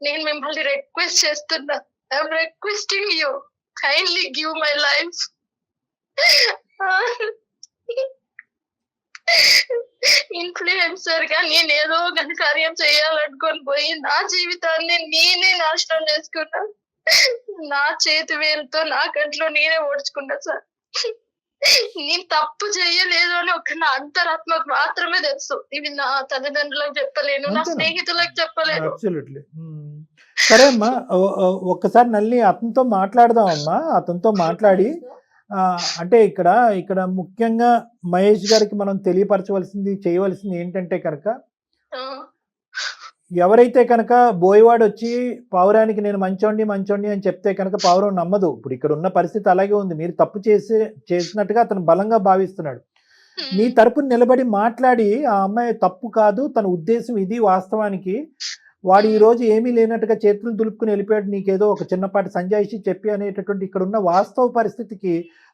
నేను మిమ్మల్ని రిక్వెస్ట్ చేస్తున్నా, I'm requesting you, kindly give my life. Influencer గా నేనేదో ఘనకార్యం చేయాలనుకొని పోయి నా జీవితాన్ని నేనే నాశనం చేసుకున్నా. నా చేతి వేలుతో నా కంట్లో నేనే ఓడ్చుకున్నా సార్. నేను తప్పు చేయలేదు అని ఒక నా అంతరాత్మకు మాత్రమే తెలుసు. ఇవి నా తల్లిదండ్రులకు చెప్పలేను, నా స్నేహితులకు చెప్పలేను. సరే అమ్మా, ఒక్కసారి నల్లి అతనితో మాట్లాడదామమ్మా. అతనితో మాట్లాడి అంటే ఇక్కడ ముఖ్యంగా మహేష్ గారికి మనం తెలియపరచవలసింది చేయవలసింది ఏంటంటే కనుక ఆ, ఎవరైతే కనుక బోయవాడు వచ్చి పావురానికి నేను మంచోండి అని చెప్తే కనుక పావురం నమ్మదు. ఇప్పుడు ఇక్కడ ఉన్న పరిస్థితి అలాగే ఉంది. మీరు తప్పు చేసినట్టుగా అతను బలంగా భావిస్తున్నాడు. నీ తరపున నిలబడి మాట్లాడి ఆ అమ్మాయి తప్పు కాదు, తన ఉద్దేశం ఇది, వాస్తవానికి వాడు ఈ రోజు ఏమీ లేనట్టుగా చేతులు దులుపుకుని వెళ్ళిపోయాడు, నీకేదో ఒక చిన్నపాటి సంజాయిషి చెప్పి అనేటటువంటి ఇక్కడ ఉన్న వాస్తవ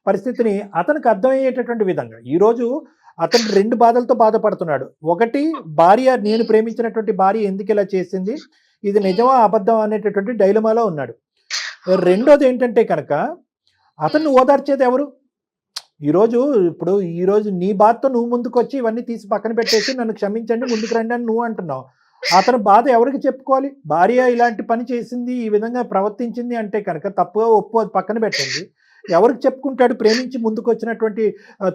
పరిస్థితిని అతనికి అర్థమయ్యేటటువంటి విధంగా ఈరోజు అతను 2 బాధలతో బాధపడుతున్నాడు. ఒకటి, భార్య, నేను ప్రేమించినటువంటి భార్య ఎందుకు ఇలా చేసింది, ఇది నిజమా అబద్ధం అనేటటువంటి డైలమాలో ఉన్నాడు. రెండోది ఏంటంటే కనుక అతన్ని ఓదార్చేది ఎవరు? ఈరోజు నీ బాధతో నువ్వు ముందుకు వచ్చి ఇవన్నీ తీసి పక్కన పెట్టేసి నన్ను క్షమించండి ముందుకు రండి అని నువ్వు అంటున్నావు. అతని బాధ ఎవరికి చెప్పుకోవాలి? భార్య ఇలాంటి పని చేసింది, ఈ విధంగా ప్రవర్తించింది అంటే కనుక తప్పుగా ఒప్పు పక్కన పెట్టండి. ఎవరికి చెప్పుకుంటాడు? ప్రేమించి ముందుకు వచ్చినటువంటి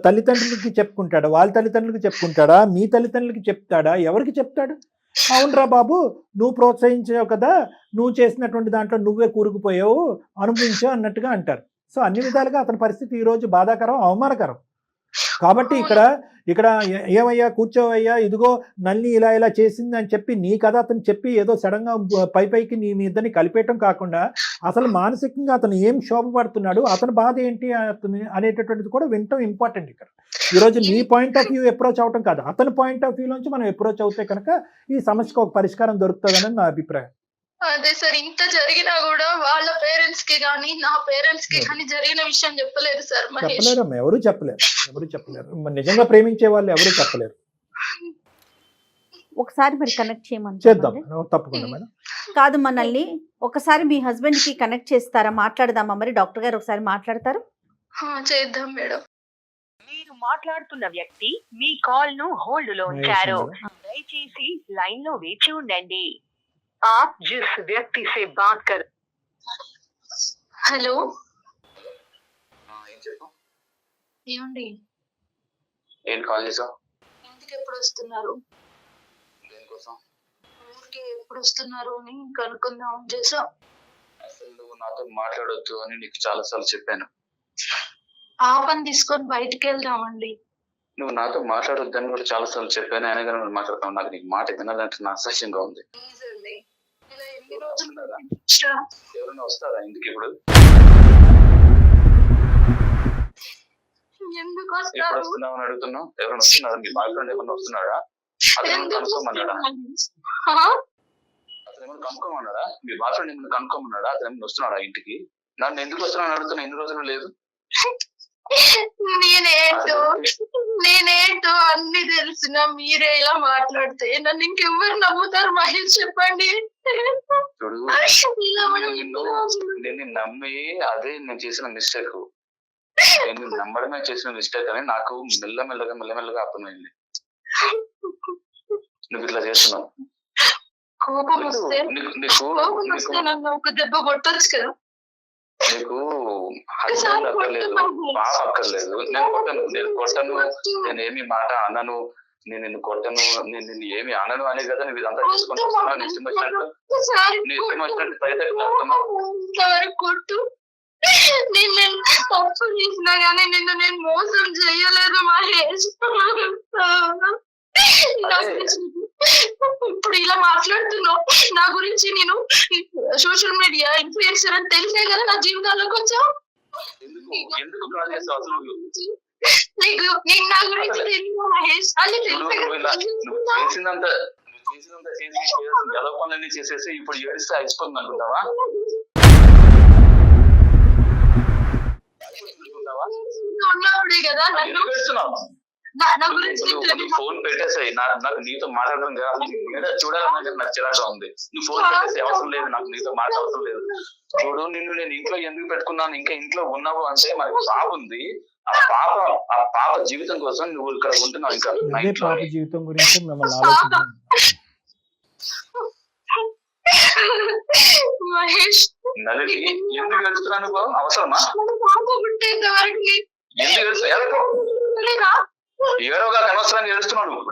తల్లిదండ్రులకి చెప్పుకుంటాడా? వాళ్ళ తల్లిదండ్రులకి చెప్పుకుంటాడా? మీ తల్లిదండ్రులకి చెప్తాడా? ఎవరికి చెప్తాడు? అవునరా బాబు, నువ్వు ప్రోత్సహించావు కదా, నువ్వు చేసినటువంటి దాంట్లో నువ్వే కూరుకుపోయావు, అనుభవించావు అన్నట్టుగా అంటారు. సో అన్ని విధాలుగా అతని పరిస్థితి ఈరోజు బాధాకరం, అవమానకరం. కాబట్టి ఇక్కడ ఏమయ్యా కూర్చోవయ్యా, ఇదిగో నల్ని ఇలా చేసింది అని చెప్పి నీ కథ అతను చెప్పి ఏదో సడన్ గా పైకి మీ ఇద్దరిని కలిపేయటం కాకుండా అసలు మానసికంగా అతను ఏం శోభపడుతున్నాడు, అతని బాధ ఏంటి అనేటటువంటిది కూడా వినటం ఇంపార్టెంట్. ఇక్కడ ఈరోజు నీ పాయింట్ ఆఫ్ వ్యూ అప్రోచ్ అవటం కాదు, అతని పాయింట్ ఆఫ్ వ్యూ నుంచి మనం అప్రోచ్ అవుతే కనుక ఈ సమస్యకు ఒక పరిష్కారం దొరుకుతుందని నా అభిప్రాయం. అదే సార్, ఇంత జరిగినా కూడా వాళ్ళ పేరెంట్స్ కి కానీ నా పేరెంట్స్ కి కానీ జరిగిన విషయం చెప్పలేదు సార్ మహేష్. చెప్పలేరమ్మా, ఎవరు చెప్పలేరు. నిజంగా ప్రేమించే వాళ్ళు ఎవరు చెప్పలేరు. ఒకసారి మరి కనెక్ట్ చేయమని చేద్దాం, తప్పకుండా మేడం. కాదు, మనల్ని ఒకసారి మీ హస్బెండ్ కి కనెక్ట్ చేస్తారా? మాట్లాడదామా? మరి డాక్టర్ గారు ఒకసారి మాట్లాడతారు. చేద్దాం మేడం. మీరు మాట్లాడుతున్న వ్యక్తి మీ కాల్ ను హోల్డ్ లో ఉంచారు, దయచేసి లైన్ లో వేచి ఉండండి. आप जिस व्यक्ति से बात कर హలో ఏం చెప్పు, ఏమండి, ఏం కాల్ చేసావు? ఇంటికి ఎప్పుడు వస్తున్నారు? దేనికోసం? ఊరికి ఎప్పుడు వస్తున్నారు అని కనుక్కుందాం చేసా. అసలు నువ్వు నాతో మాట్లాడొద్దు అని నీకు చాలా సార్లు చెప్పాను. ఆ పని తీసుకొని బయటికి వెళ్దామండి. నువ్వు నాతో మాట్లాడొద్దు అని కూడా చాలా సార్లు చెప్పాను, అయినా కానీ నువ్వు మాట్లాడతావు. నాకు నీకు మాట వినాలంటే నా అసహ్యంగా ఉంది. ప్లీజ్ అండి, ఇలా ఎన్ని రోజులు ఎవరైనా వస్తారా ఇంటికి ఇప్పుడు? ఎందుకు ఎప్పుడు వస్తారు? వస్తున్నావు అని అడుగుతున్నావు. ఎవరైనా వస్తున్నారా? మీ బాయ్ ఫ్రెండ్ ఏమన్నా వస్తున్నాడా? అతను కనుక్కోమన్నాడా? అతను ఏమైనా కనుక్కోమన్నాడా? మీ బాయ్ ఫ్రెండ్ ఏమైనా కనుక్కోమన్నాడా? అతను ఏమైనా వస్తున్నాడా ఇంటికి? నన్ను ఎందుకు వస్తున్నాను అడుగుతున్నా, ఎన్ని రోజులు లేదు. నేనేంటో అన్ని తెలిసిన మీరే ఇలా మాట్లాడితే నన్ను ఇంకెవ్వరు నమ్ముతారు మహేష్, చెప్పండి. చూడు, నేను నమ్మి అదే నేను చేసిన మిస్టేక్, నేను నమ్మడమే చేసిన మిస్టేక్ అని నాకు మెల్లమెల్లగా అర్థమైంది. నువ్వు ఇట్లా చేస్తున్నావు. కోపం వస్తే నన్ను ఒక దెబ్బ కొట్టొచ్చు కదా. నీకు హస్బెండ్ అక్కర్లేదు, బాగా అక్కర్లేదు. నేను కొట్టను, నేనేమి మాట అనను, నేను నిన్ను కొట్టను, నేను నిన్ను ఏమి అనను అనే కదా నువ్వు ఇదంతా చేసుకుంటూ వస్తున్నావు. నీ ఇష్టం వచ్చినట్టు కొట్టు. నేను తప్పు చేసినా గానీ నేను మోసం చేయలేదు మహేష్. ఇప్పుడు ఇలా మాట్లాడుతున్నావు నా గురించి. నేను సోషల్ మీడియా ఇన్ఫ్లుయెన్సర్ అని తెలిసే కదా నా జీవితాల్లోకి వచ్చావు. నీకు నా గురించి తెలియదు మహేష్ అని చేసినంత గెలవ పనులన్నీ చేసేసి ఇప్పుడు ఏడిస్తే అయిపోతుంది అనుకుంటావా? ఉన్నవాడే కదా నన్ను నా గురించి ఫోన్ పెట్టేసాయి. నాకు నీతో మాట్లాడడం కాదు, చూడాలన్నా నాకు చిరాగా ఉంది. నువ్వు ఫోన్ పెట్టేసి అవసరం లేదు, నాకు నీతో మాట్లాడ అవసరం లేదు. చూడు, నిన్ను నేను ఇంట్లో ఎందుకు పెట్టుకున్నాను, ఇంకా ఇంట్లో ఉన్నావు అంటే మనకి పాప ఉంది. ఆ పాప జీవితం కోసం నువ్వు ఇక్కడ ఉంటున్నావు. ఇంకా పాప జీవితం గురించి మిమ్మల్ని మహేష్ నలిని ఎందుకు గడుస్తున్నాను బాబు? అవసరమా? ఎందుకు ఏడవగా అనవసరాన్ని ఏడుస్తున్నావు నువ్వు.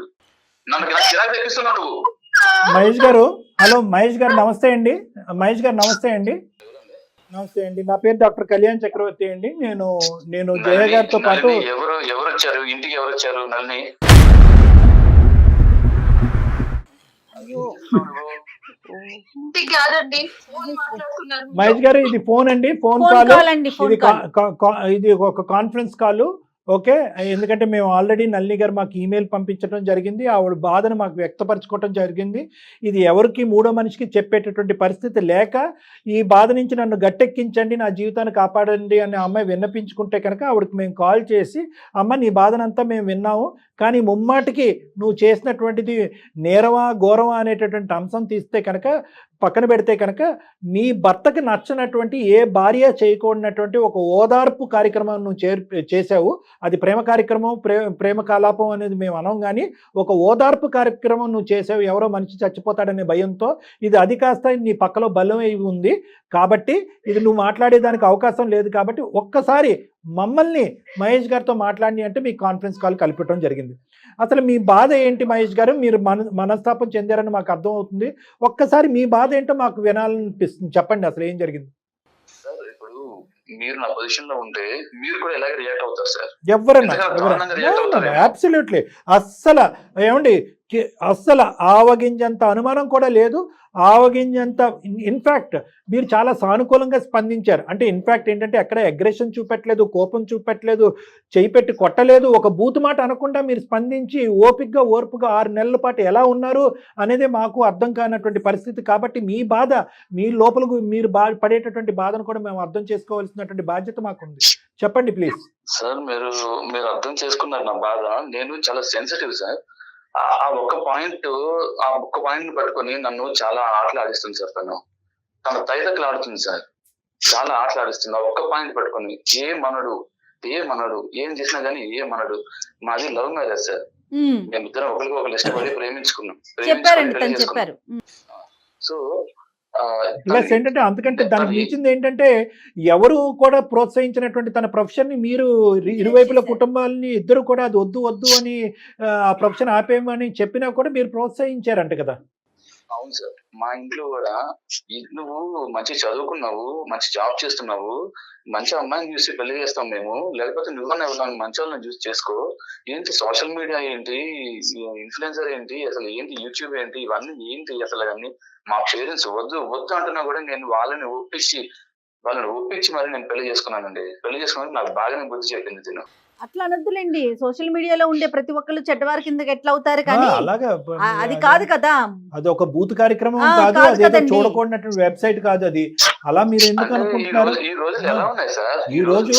నన్ను చిరాకు తెప్పిస్తున్నావు నువ్వు. మహేష్ గారు, హలో మహేష్ గారు నమస్తే అండి. మహేష్ గారు నమస్తే అండి. నమస్తే అండి, నా పేరు డాక్టర్ కళ్యాణ్ చక్రవర్తి అండి. నేను జయ గారితో పాటు నళిని ఎవరు వచ్చారు ఇంటికి? ఎవరు వచ్చారు నళిని? ఇంటికి కాదండి, ఫోన్ మాట్లాడుతున్నారు. మహేష్ గారు, ఇది ఫోన్ అండి, ఫోన్ ఫోన్ కాల్. కాల్ అండి, ఫోన్ ఇది ఇది ఒక కాన్ఫరెన్స్ కాల్. ఓకే, ఎందుకంటే మేము ఆల్రెడీ నళిని గారు మాకు ఈమెయిల్ పంపించడం జరిగింది, ఆవిడ బాధను మాకు వ్యక్తపరచుకోవడం జరిగింది. ఇది ఎవరికి మూడో మనిషికి చెప్పేటటువంటి పరిస్థితి లేక ఈ బాధ నుంచి నన్ను గట్టెక్కించండి, నా జీవితాన్ని కాపాడండి అని అమ్మాయి విన్నపించుకుంటే కనుక ఆవిడకి మేము కాల్ చేసి, అమ్మ నీ బాధనంతా మేము విన్నాము, కానీ ముమ్మాటికి నువ్వు చేసినటువంటిది నేరమా ఘోరమా అనేటటువంటి అంశం తీస్తే కనుక పక్కన పెడితే కనుక మీ భర్తకి నచ్చనటువంటి ఏ భార్య చేయకూడనటువంటి ఒక ఓదార్పు కార్యక్రమం నువ్వు చేసావు. అది ప్రేమ కార్యక్రమం, ప్రేమ కలాపం అనేది మేము అనం, కానీ ఒక ఓదార్పు కార్యక్రమం నువ్వు చేసావు ఎవరో మనిషి చచ్చిపోతాడనే భయంతో. అది కాస్త నీ పక్కలో బలం అయి ఉంది కాబట్టి ఇది నువ్వు మాట్లాడేదానికి అవకాశం లేదు. కాబట్టి ఒక్కసారి మమ్మల్ని మహేష్ గారితో మాట్లాడి అంటే మీకు కాన్ఫరెన్స్ కాల్ కల్పించడం జరిగింది. అసలు మీ బాధ ఏంటి మహేష్ గారు? మీరు మనస్తాపం చెందారని మాకు అర్థం అవుతుంది. ఒక్కసారి మీ బాధ ఏంటో మాకు వినాలనిపిస్తుంది, చెప్పండి అసలు ఏం జరిగింది. సార్ ఇప్పుడు మీరు నా పొజిషన్ లో ఉంటే మీరు కూడా ఎలాగ రియాక్ట్ అవుతారు సార్? ఎవరన్నా అబ్సల్యూట్లీ అస్సలు ఏమండి, అస్సలు ఆవగింజంత అనుమానం కూడా లేదు. ఆవగింజంత ఇన్ఫ్యాక్ట్ మీరు చాలా సానుకూలంగా స్పందించారు. అంటే ఇన్ఫ్యాక్ట్ ఏంటంటే ఎక్కడ అగ్రెషన్ చూపెట్టలేదు, కోపం చూపెట్టలేదు, చేయి పెట్టి కొట్టలేదు, ఒక బూతు మాట అనకుండా మీరు స్పందించి ఓపికగా ఓర్పుగా 6 నెలల పాటు ఎలా ఉన్నారు అనేది మాకు అర్థం కానటువంటి పరిస్థితి. కాబట్టి మీ బాధ, మీ లోపల మీరు పడేటటువంటి బాధను కూడా మేము అర్థం చేసుకోవాల్సినటువంటి బాధ్యత మాకుంది. చెప్పండి ప్లీజ్. సార్ మీరు అర్థం చేసుకున్నారు నా బాధ. నేను చాలా సెన్సిటివ్ సార్. ఆ ఒక్క పాయింట్ పట్టుకొని నన్ను చాలా ఆటలు ఆడిస్తుంది సార్. తన తైదక్కలు ఆడుతుంది సార్, చాలా ఆటలు ఆడిస్తుంది. ఆ ఒక్క పాయింట్ పట్టుకొని ఏమనడు ఏం చేసినా గానీ ఏమనడు. మాది లవ్ మ్యారేజ్ సార్. మేమిద్దరం ఒకరికి ఒకరు ఇష్టపడి ప్రేమించుకున్నాం. సో ప్లస్ ఏంటంటే అంతకంటే దానికి మించింది ఏంటంటే ఎవరు కూడా ప్రోత్సహించినటువంటి తన ప్రొఫెషన్ ని మీరు ఇరువైపుల కుటుంబాలని ఇద్దరు కూడా అది వద్దు అని ఆ ప్రొఫెషన్ ఆపేయమని చెప్పినా కూడా మీరు ప్రోత్సహించారంట కదా. అవును సార్, మా ఇంట్లో కూడా నువ్వు మంచి చదువుకున్నావు, మంచి జాబ్ చేస్తున్నావు, మంచి అమ్మాయిని చూసి పెళ్లి చేస్తాం మేము, లేకపోతే నువ్వన్నా ఎవరు మంచి వాళ్ళని చూసి చేసుకో. ఏంటి సోషల్ మీడియా ఏంటి, ఇన్ఫ్లుయెన్సర్ ఏంటి, అసలు ఏంటి యూట్యూబ్ ఏంటి, ఇవన్నీ ఏంటి అసలు అన్ని. మా పేరెంట్స్ వద్దు అంటున్నా కూడా నేను వాళ్ళని ఒప్పించి మరి నేను పెళ్లి చేసుకున్నానండి. పెళ్లి చేసుకున్నాక నాకు బాగానే బుద్ధి చెప్పింది తిను. అట్లా అనొద్దులేండి, సోషల్ మీడియాలో ఉండే ప్రతి ఒక్కళ్ళు చెడ్డవారి కిందకి ఎట్లా అవుతారు, కానీ అలాగా అది కాదు కదా. అది ఒక బూత్ కార్యక్రమం కాదు, అదేదో చూడకూడనటువంటి వెబ్సైట్ కాదు అది. అలా మీరు ఎందుకు అనుకుంటున్నారు? ఈ రోజులు ఎలా ఉన్నాయి సార్? ఈ రోజు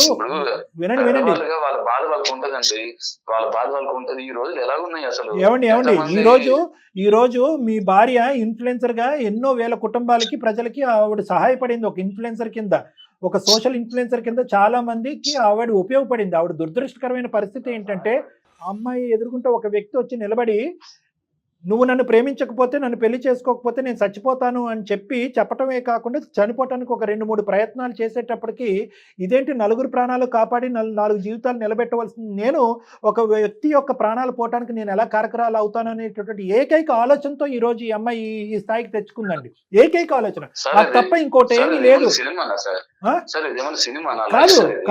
వినండి వాళ్ళ బాధ వాళ్ళకు ఉంటదండి, వాళ్ళ బాధ వాళ్ళకు ఉంటది. ఈ రోజులు ఎలా ఉన్నాయి అసలు? ఏమండి ఈ రోజు మీ భార్య ఇన్ఫ్లుయెన్సర్ గా ఎన్నో వేల కుటుంబాలకి, ప్రజలకి ఆవిడ సహాయపడింది. ఒక ఇన్ఫ్లుయెన్సర్ కింద, ఒక సోషల్ ఇన్ఫ్లుయెన్సర్ కింద చాలా మందికి ఆవిడ ఉపయోగపడింది. ఆవిడ దురదృష్టకరమైన పరిస్థితి ఏంటంటే ఆ అమ్మాయి ఎదుర్కొంటే ఒక వ్యక్తి వచ్చి నిలబడి, నువ్వు నన్ను ప్రేమించకపోతే, నన్ను పెళ్లి చేసుకోకపోతే నేను చచ్చిపోతాను అని చెప్పటమే కాకుండా చనిపోవటానికి ఒక 2-3 ప్రయత్నాలు చేసేటప్పటికి ఇదేంటి 4 ప్రాణాలు కాపాడి 4 జీవితాలు నిలబెట్టవలసింది నేను ఒక వ్యక్తి యొక్క ప్రాణాలు పోవటానికి నేను ఎలా కారకరాలు అవుతాను అనేటటువంటి ఏకైక ఆలోచనతో ఈ రోజు ఈ అమ్మాయి ఈ స్థాయికి తెచ్చుకుందండి. ఏకైక ఆలోచన, అది తప్ప ఇంకోటి ఏమీ లేదు.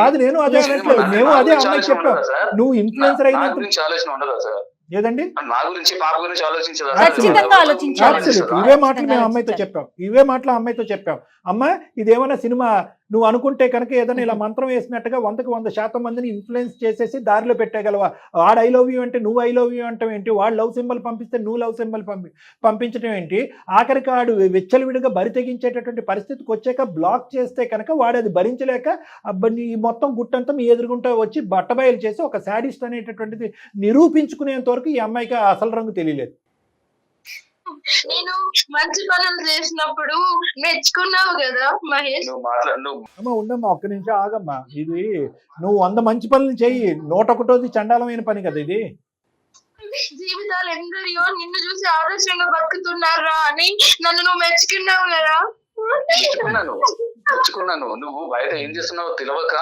కాదు నేను అదే అనట్లేదు, మేము అదే అమ్మాయి చెప్పాం. నువ్వు ఇన్ఫ్లుయెన్సర్ అయినంత ఆలోచన ఉండదా సార్? ఏదండి, నా గురించి పాప గురించి ఇవే మాటలు మేము అమ్మాయితో చెప్పాం. అమ్మ ఇదేమన్నా సినిమా నువ్వు అనుకుంటే కనుక ఏదైనా ఇలా మంత్రం వేసినట్టుగా 100% మందిని ఇన్ఫ్లుయెన్స్ చేసేసి దారిలో పెట్టగలవా? వాడు ఐ లవ్ యూ అంటే నువ్వు ఐ లవ్ యూ అంటాం ఏంటి? వాడు లవ్ సింబల్ పంపిస్తే నువ్వు లవ్ సింబల్ పంపించడం ఏంటి? ఆఖరికి వాడు వెచ్చలివిడిగా బరి తెగించేటటువంటి పరిస్థితికి వచ్చాక బ్లాక్ చేస్తే కనుక వాడు అది భరించలేక ఈ మొత్తం గుట్టంతా మీ ఎదురుగుంటా వచ్చి బట్టబయలు చేసి ఒక శాడిస్ట్ అనేటటువంటిది నిరూపించుకునేంత వరకు ఈ అమ్మాయికి అసలు రంగు తెలియలేదు. నేను మంచి పనులు చేసినప్పుడు మెచ్చుకున్నావు కదా మహేష్. ఉండమ్మా, ఒక్క నిమిషం ఆగమ్మా. ఇది నువ్వు 100 మంచి పనులు చెయ్యి, 101ది చండాలమైన పని కదా ఇది. జీవితాలు ఎందరియో నిన్ను చూసి ఆదర్శంగా బతుకుతున్నారా అని నన్ను నువ్వు మెచ్చుకున్నావు కదా. తెచ్చుకున్నాను. నువ్వు బయట ఏం చేస్తున్నావో తెలియక,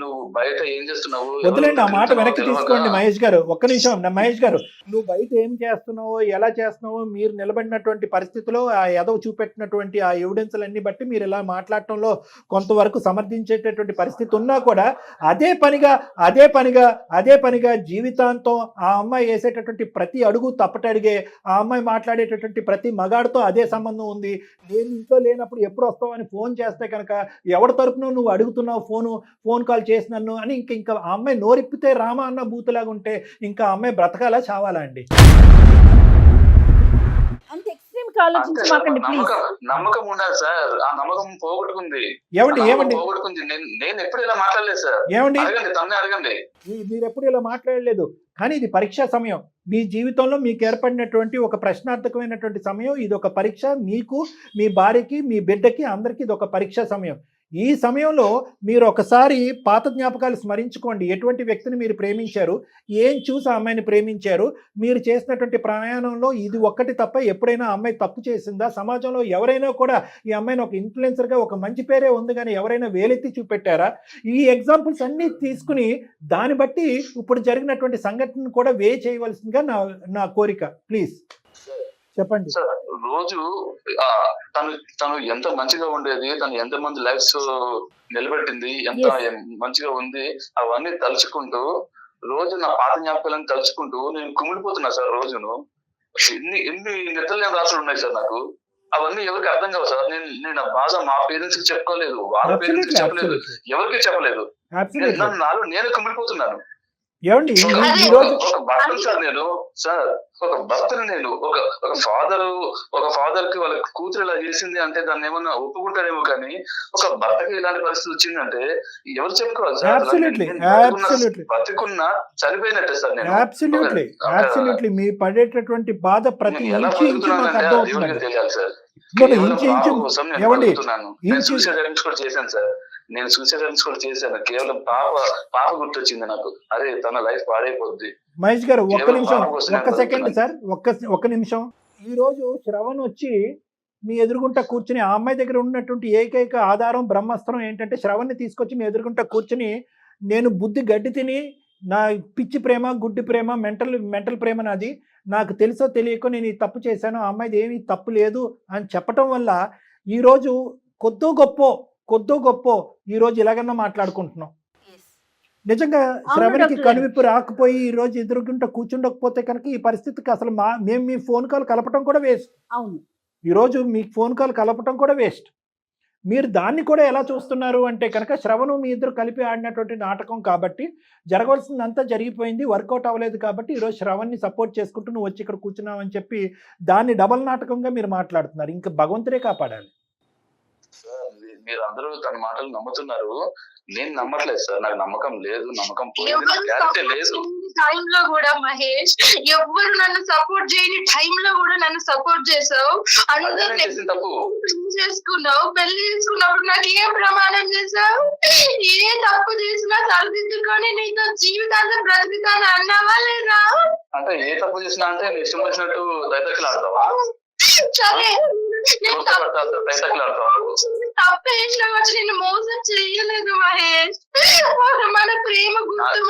నువ్వు బయట ఏం చేస్తున్నావు వదిలేండి ఆ మాట వెనక్కి తీసుకోండి మహేష్ గారు, ఒక్క నిమిషం. మహేష్ గారు, నువ్వు బయట ఏం చేస్తున్నావో ఎలా చేస్తున్నావో మీరు నిలబడినటువంటి పరిస్థితిలో ఆ ఎదవ చూపెట్టినటువంటి ఆ ఎవిడెన్స్లన్నీ బట్టి మీరు ఇలా మాట్లాడటంలో కొంతవరకు సమర్థించేటటువంటి పరిస్థితి ఉన్నా కూడా అదే పనిగా జీవితాంతం ఆ అమ్మాయి వేసేటటువంటి ప్రతి అడుగు తప్పటడిగే, ఆ అమ్మాయి మాట్లాడేటటువంటి ప్రతి మగాడితో అదే సంబంధం ఉంది. నేను ఇంట్లో లేనప్పుడు ఎప్పుడు వస్తావు అని ఫోన్ చేస్తే కనుక ఎవరి తరపున నువ్వు అడుగుతున్నావు ఫోన్ కాల్ చేసి నన్ను అని ఇంకా ఆ అమ్మాయి నోరిప్పితే రామ అన్న బూతులాగా ఉంటే ఇంకా ఆ అమ్మాయి బ్రతకాలా చావాలా అండి? అంత ఎక్స్ట్రీమ్ గా ఆలోచించమాకండి ప్లీజ్. నమ్మకం ఉండాలి సార్. ఆ నమ్మకం పోగొట్టుకుంది. ఏమండి పోగొట్టుకుంది. నేను ఎప్పుడు ఇలా మాట్లాడలేదు సార్. ఏమండి తన్నే అడగండి. మీరు ఎప్పుడు ఇలా మాట్లాడలేదు, కానీ ఇది పరీక్షా సమయం. మీ జీవితంలో మీకు ఏర్పడినటువంటి ఒక ప్రశ్నార్థకమైనటువంటి సమయం. ఇది ఒక పరీక్ష. మీకు, మీ భార్యకి, మీ బిడ్డకి, అందరికీ ఇది ఒక పరీక్షా సమయం. ఈ సమయంలో మీరు ఒకసారి పాత జ్ఞాపకాలు స్మరించుకోండి. ఎటువంటి వ్యక్తిని మీరు ప్రేమించారు, ఏం చూసి ఆ అమ్మాయిని ప్రేమించారు, మీరు చేసినటువంటి ప్రయాణంలో ఇది ఒక్కటి తప్ప ఎప్పుడైనా అమ్మాయి తప్పు చేసిందా? సమాజంలో ఎవరైనా కూడా ఈ అమ్మాయిని ఒక ఇన్ఫ్లుయెన్సర్గా ఒక మంచి పేరే ఉంది కానీ ఎవరైనా వేలెత్తి చూపెట్టారా? ఈ ఎగ్జాంపుల్స్ అన్నీ తీసుకుని దాన్ని బట్టి ఇప్పుడు జరిగినటువంటి సంఘటన కూడా చేయవలసిందిగా నా కోరిక. ప్లీజ్ చెప్పండి సార్. రోజు తను ఎంత మంచిగా ఉండేది, తను ఎంత మంది లైఫ్స్ నిలబెట్టింది, ఎంత మంచిగా ఉంది, అవన్నీ తలుచుకుంటూ రోజు నా పాత జ్ఞాపకాలను తలుచుకుంటూ నేను కుమిలిపోతున్నా సార్. రోజును ఎన్ని నిద్రలేని రాత్రులు ఉన్నాయి సార్ నాకు. అవన్నీ ఎవరికి అర్థం కావు సార్. నేను ఆ బాధ మా పేరెంట్స్ కి చెప్పుకోలేదు, వాళ్ళ పేరెంట్స్ కి చెప్పలేదు, ఎవరికి చెప్పలేదు. నాలో నేను కుమిలిపోతున్నాను. ఏమండి ఒక భర్తను సార్ నేను, సార్ ఒక భర్తను నేను, ఒక ఫాదర్ కి వాళ్ళ కూతురు ఇలా చేసింది అంటే దాన్ని ఏమన్నా ఒప్పుకుంటారేమో, కానీ ఒక భర్తకి ఇలాంటి పరిస్థితి వచ్చిందంటే ఎవరు చెప్పుకోవాలి సార్? బతికున్నా చనిపోయినట్టే సార్ నేను. అబ్సల్యూట్లీ మీ పడేటటువంటి బాధ ప్రతి తెలియాలి సార్. చేశాను సార్, నేను సూసైడ్ కూడా చేశాను. కేవలం పాప గుర్తొచ్చింది నాకు. అరే తన లైఫ్ పాడైపోద్ది. మహేష్ గారు ఒక్క నిమిషం, ఒక్క సెకండ్ సార్, ఒక్క నిమిషం. ఈ రోజు శ్రవణ్ వచ్చి మీ ఎదురుగుంట కూర్చుని, ఆ అమ్మాయి దగ్గర ఉన్నటువంటి ఏకైక ఆధారం బ్రహ్మాస్త్రం ఏంటంటే శ్రవణ్ని తీసుకొచ్చి మీ ఎదురుగుంట కూర్చుని, నేను బుద్ధి గడ్డి తిని, నా పిచ్చి ప్రేమ, గుడ్డి ప్రేమ, మెంటల్ ప్రేమ నాది, నాకు తెలుసో తెలియకో నేను ఈ తప్పు చేశాను, ఆ అమ్మాయిది ఏమీ తప్పు లేదు అని చెప్పటం వల్ల ఈరోజు కొద్దో గొప్ప ఈరోజు ఇలాగన్నా మాట్లాడుకుంటున్నాం. నిజంగా శ్రవణ్కి కనువిప్పు రాకపోయి ఈ రోజు ఎదురుగుంట కూర్చుండకపోతే కనుక ఈ పరిస్థితికి అసలు మేము మీ ఫోన్ కాల్ కలపటం కూడా వేస్ట్. అవును, ఈరోజు మీకు ఫోన్ కాల్ కలపటం కూడా వేస్ట్. మీరు దాన్ని కూడా ఎలా చూస్తున్నారు అంటే కనుక శ్రవణు మీ ఇద్దరు కలిపి ఆడినటువంటి నాటకం కాబట్టి జరగవలసిందంతా జరిగిపోయింది, వర్కౌట్ అవ్వలేదు కాబట్టి ఈరోజు శ్రవణ్ని సపోర్ట్ చేసుకుంటూ నువ్వు వచ్చి ఇక్కడ కూర్చున్నావు అని చెప్పి దాన్ని డబల్ నాటకంగా మీరు మాట్లాడుతున్నారు. ఇంకా భగవంతుడే కాపాడాలి. మీరు అందరూ తన మాటలు నమ్ముతున్నారు, నేను నమ్మట్లేదు సార్. నాకు నమ్మకం లేదు, నమ్మకం లేదు. టైంలో కూడా మహేష్, ఎవరు నన్ను సపోర్ట్ చేయని టైంలో కూడా నన్ను సపోర్ట్ చేసావు. తప్పు చేసుకున్నావు, పెళ్లి చేసుకున్నప్పుడు నాకు ఏం ప్రమాణం చేసావు? ఏ తప్పు చేసినా సరిదిద్దుకొని నీతో జీవితాంతం బ్రతుకుతాను అన్నావా లేదా? అంటే ఏ తప్పు చేసినా అంటే ఇష్టం వచ్చినట్టు దైతకులు ఆడతావా? సరే, తప్పేసినా వచ్చి నేను మోసం చెయ్యలేదు మహేష్. మన ప్రేమ గుర్తు,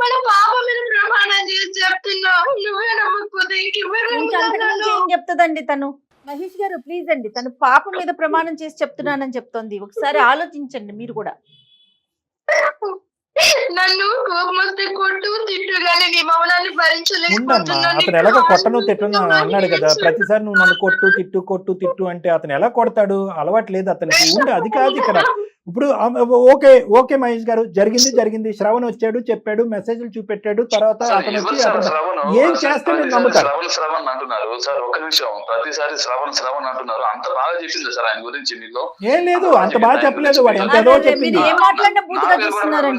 మన పాప మీద ప్రమాణం చేసి చెప్తున్నావు. నువ్వే నమ్మకపోతే ఏం చెప్తుందండి తను? మహేష్ గారు ప్లీజ్ అండి, తను పాప మీద ప్రమాణం చేసి చెప్తున్నానని చెప్తోంది. ఒకసారి ఆలోచించండి మీరు కూడా. నన్ను కోపం వస్తే కొట్టు తిట్టు, కానీ నీ మౌనాన్ని భరించలేకపోతున్నాను. అతను ఎలాగో కొట్టను తిట్టను అన్నాడు కదా, ప్రతిసారి నువ్వు నన్ను కొట్టు తిట్టు అంటే అతను ఎలా కొడతాడు? అలవాటు లేదు అతనికి. అది కాదు ఇక్కడ. ఇప్పుడు ఓకే మహేష్ గారు, జరిగింది. శ్రవణ్ వచ్చాడు, చెప్పాడు, మెసేజ్లు చూపెట్టాడు, తర్వాత అతను వచ్చి ఏం చేస్తే నేను నమ్ముతాను. శ్రవణ్ అంటున్నారు సార్. ఒక నిమిషం, ప్రతిసారి శ్రవణ్ అంటున్నారు. అంత బాగా చెప్పింది సార్ ఆయన గురించి మీలో? ఏం లేదు, అంత బాగా చెప్పలేదు. వాడు ఎంత ఏదో చెప్పింది.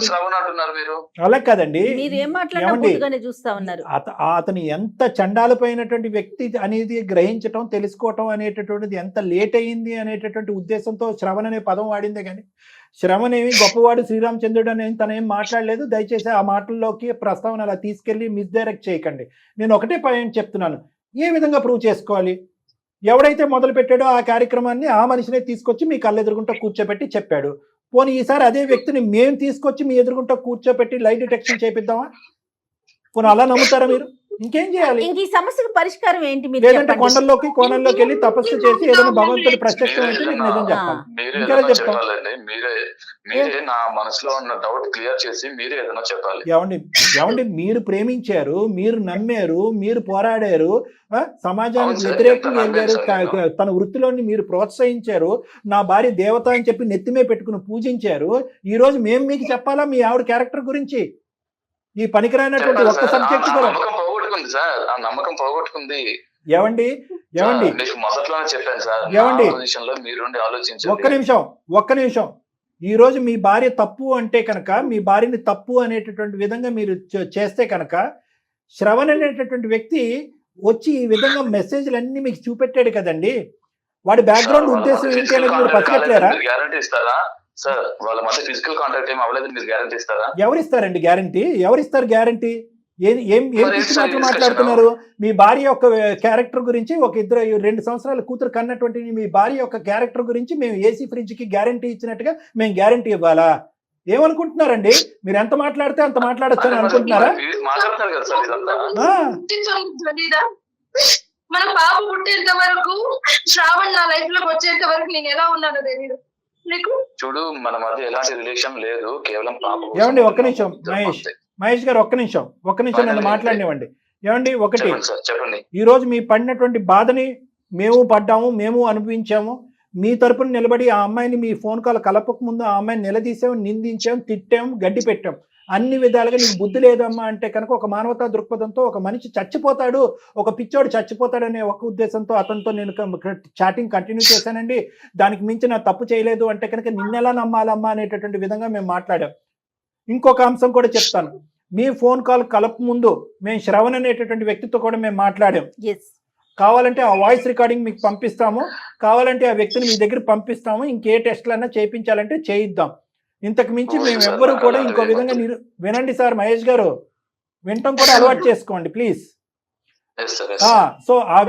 శ్రవణ్ అంటున్నారు మీరు. అలా కాదండి, అతను ఎంత చండాలిపోయినటువంటి వ్యక్తి అనేది గ్రహించటం, తెలుసుకోవటం అనేటటువంటిది ఎంత లేట్ అయింది అనేటటువంటి ఉద్దేశంతో శ్రవణ్ అనే పదం వాడిందే కానీ శ్రవణ్ ఏమి గొప్పవాడు శ్రీరామచంద్రుడు అని తనేం మాట్లాడలేదు. దయచేసి ఆ మాటల్లోకి ప్రస్తావన అలా తీసుకెళ్లి మిస్డైరెక్ట్ చేయకండి. నేను ఒకటే పాయింట్ చెప్తున్నాను, ఏ విధంగా ప్రూవ్ చేసుకోవాలి? ఎవడైతే మొదలు పెట్టాడో ఆ కార్యక్రమాన్ని ఆ మనిషినే తీసుకొచ్చి మీ కళ్ళెదురుగుంటా కూర్చోబెట్టి చెప్పాడు. పోనీ ఈసారి అదే వ్యక్తిని మేము తీసుకొచ్చి మీ ఎదురుగుంటా కూర్చోబెట్టి లై డిటెక్షన్ చేపిద్దామా? పోనీ అలా నమ్ముతారా మీరు? ఇంకేం చేయాలి? ఇంక ఈ సమస్యకు పరిష్కారం ఏంటి మీరు లేదంటే చెప్పండి. కొండల్లోకి కోణంలోకి వెళ్ళి తపస్సు చేసి ఏదైనా భగవంతుడి ప్రత్యక్షం అయితే మీకు నిజం చెప్పాలి. మీరే ఇంకెలా ఏదైనా చెప్తాం? చెప్పాలండి. మీరే నా మనసులో ఉన్న డౌట్ క్లియర్ చేసి మీరే ఏదైనా చెప్పాలి. ఏమండి మీరు ప్రేమించారు, మీరు నమ్మారు, మీరు పోరాడారు, సమాజానికి అవును సార్, వ్యతిరేకంగా ఎంత వెళ్ళారు, నమ్మాను సార్ తన వృత్తిలోని మీరు ప్రోత్సహించారు, నా భార్య దేవత అని చెప్పి నెత్తిమే పెట్టుకుని పూజించారు. ఈ రోజు మేము మీకు చెప్పాలా మీ ఆవిడ క్యారెక్టర్ గురించి? ఈ పనికిరానటువంటి చెప్పాలి ఒక్క సార్. సబ్జెక్ట్ ఆ కూడా నమ్మకం పోగొట్టుకుంది సార్, ఆ నమ్మకం పోగొట్టుకుంది. ఏమండి సార్, మీకు మొదట్లోనే చెప్పాను సార్, ఏమండి? పొజిషన్ లో మీరుండి ఒక్క ఆలోచించండి. నిమిషం ఈ రోజు మీ భార్య తప్పు అంటే కనుక, మీ భార్యని తప్పు అనేటటువంటి విధంగా మీరు చేస్తే కనుక, శ్రవణ్ అనేటటువంటి వ్యక్తి వచ్చి ఈ విధంగా మెసేజ్లు అన్ని మీకు చూపెట్టాడు కదండి. వాడి బ్యాక్గ్రౌండ్ ఉద్దేశం ఏంటి అనేది మీరు పసిగట్టలేరా? గ్యారంటీ ఇస్తారా సార్? వాళ్ళ మధ్య ఫిజికల్ కాంటాక్ట్ ఏం అవ్వలేదు, మీరు గ్యారంటీ ఇస్తారా? ఎవరిస్తారండి గ్యారంటీ? ఎవరిస్తారు గ్యారంటీ? ఏం మరి పిచ్చి సార్ మాటలు ఈ మాట్లాడుతున్నారు? మీ భార్య యొక్క క్యారెక్టర్ గురించి, ఒక 2 సంవత్సరాల కూతురు కన్నటువంటి మీ భార్య యొక్క క్యారెక్టర్ గురించి మేము ఏసీ ఫ్రిడ్జ్ కి గ్యారంటీ ఇచ్చినట్టుగా మేము గ్యారంటీ ఇవ్వాలా? ఏమనుకుంటున్నారండి? మీరు ఎంత మాట్లాడితే అంత మాట్లాడొచ్చు అని అనుకుంటున్నారా? మీరు మాట్లాడుతున్నారు కదా సార్ ఇదంతా. తెలీదా? మన పాప పుట్టేంత వరకు, శ్రావణ్ నా లైఫ్ లోకి వచ్చేంత వరకు నేను ఎలా ఉన్నానో తెలియదు నీకు. చూడు, మన మధ్య ఎలాంటి రిలేషన్ లేదు, కేవలం పాప కోసం ఏమండి ఒక్క నిమిషం ఇద్దరం అంతే. మహేష్ గారు ఒక్క నిమిషం నన్ను మాట్లాడినివ్వండి. ఏమండి ఒకటి, చెప్పండి సార్, చెప్పండి. ఈ రోజు మీ పడినటువంటి బాధని మేము పడ్డాము, మేము అనుభవించాము. మీ తరపున నిలబడి ఆ అమ్మాయిని మీ ఫోన్ కాల్ కలపక ముందు ఆ అమ్మాయిని నిలదీసాము, నిందించాం, తిట్టాం, గడ్డి పెట్టాం. అన్ని విధాలుగా నీకు బుద్ధి లేదమ్మా అంటే కనుక, ఒక మానవతా దృక్పథంతో ఒక మనిషి చచ్చిపోతాడు, ఒక పిచ్చోడు చచ్చిపోతాడు అనే ఒక ఉద్దేశంతో అతనితో నేను చాటింగ్ కంటిన్యూ చేశానండి. దానికి మించి నా తప్పు చేయలేదు అంటే కనుక నిన్నెలా నమ్మాలమ్మా అనేటటువంటి విధంగా మేము మాట్లాడాం. ఇంకొక అంశం కూడా చెప్తాను. మీ ఫోన్ కాల్ కలప ముందు మేము శ్రవణ్ అనేటటువంటి వ్యక్తితో కూడా మేము మాట్లాడాం. కావాలంటే ఆ వాయిస్ రికార్డింగ్ మీకు పంపిస్తాము, కావాలంటే ఆ వ్యక్తిని మీ దగ్గర పంపిస్తాము, ఇంకే టెస్ట్లన్నా చేయించాలంటే చేయిద్దాం. ఇంతకు మించి మేము ఎవ్వరూ కూడా ఇంకో విధంగా వినండి సార్, మహేష్ గారు వినటం కూడా అలవాటు చేసుకోండి ప్లీజ్. సో ఆ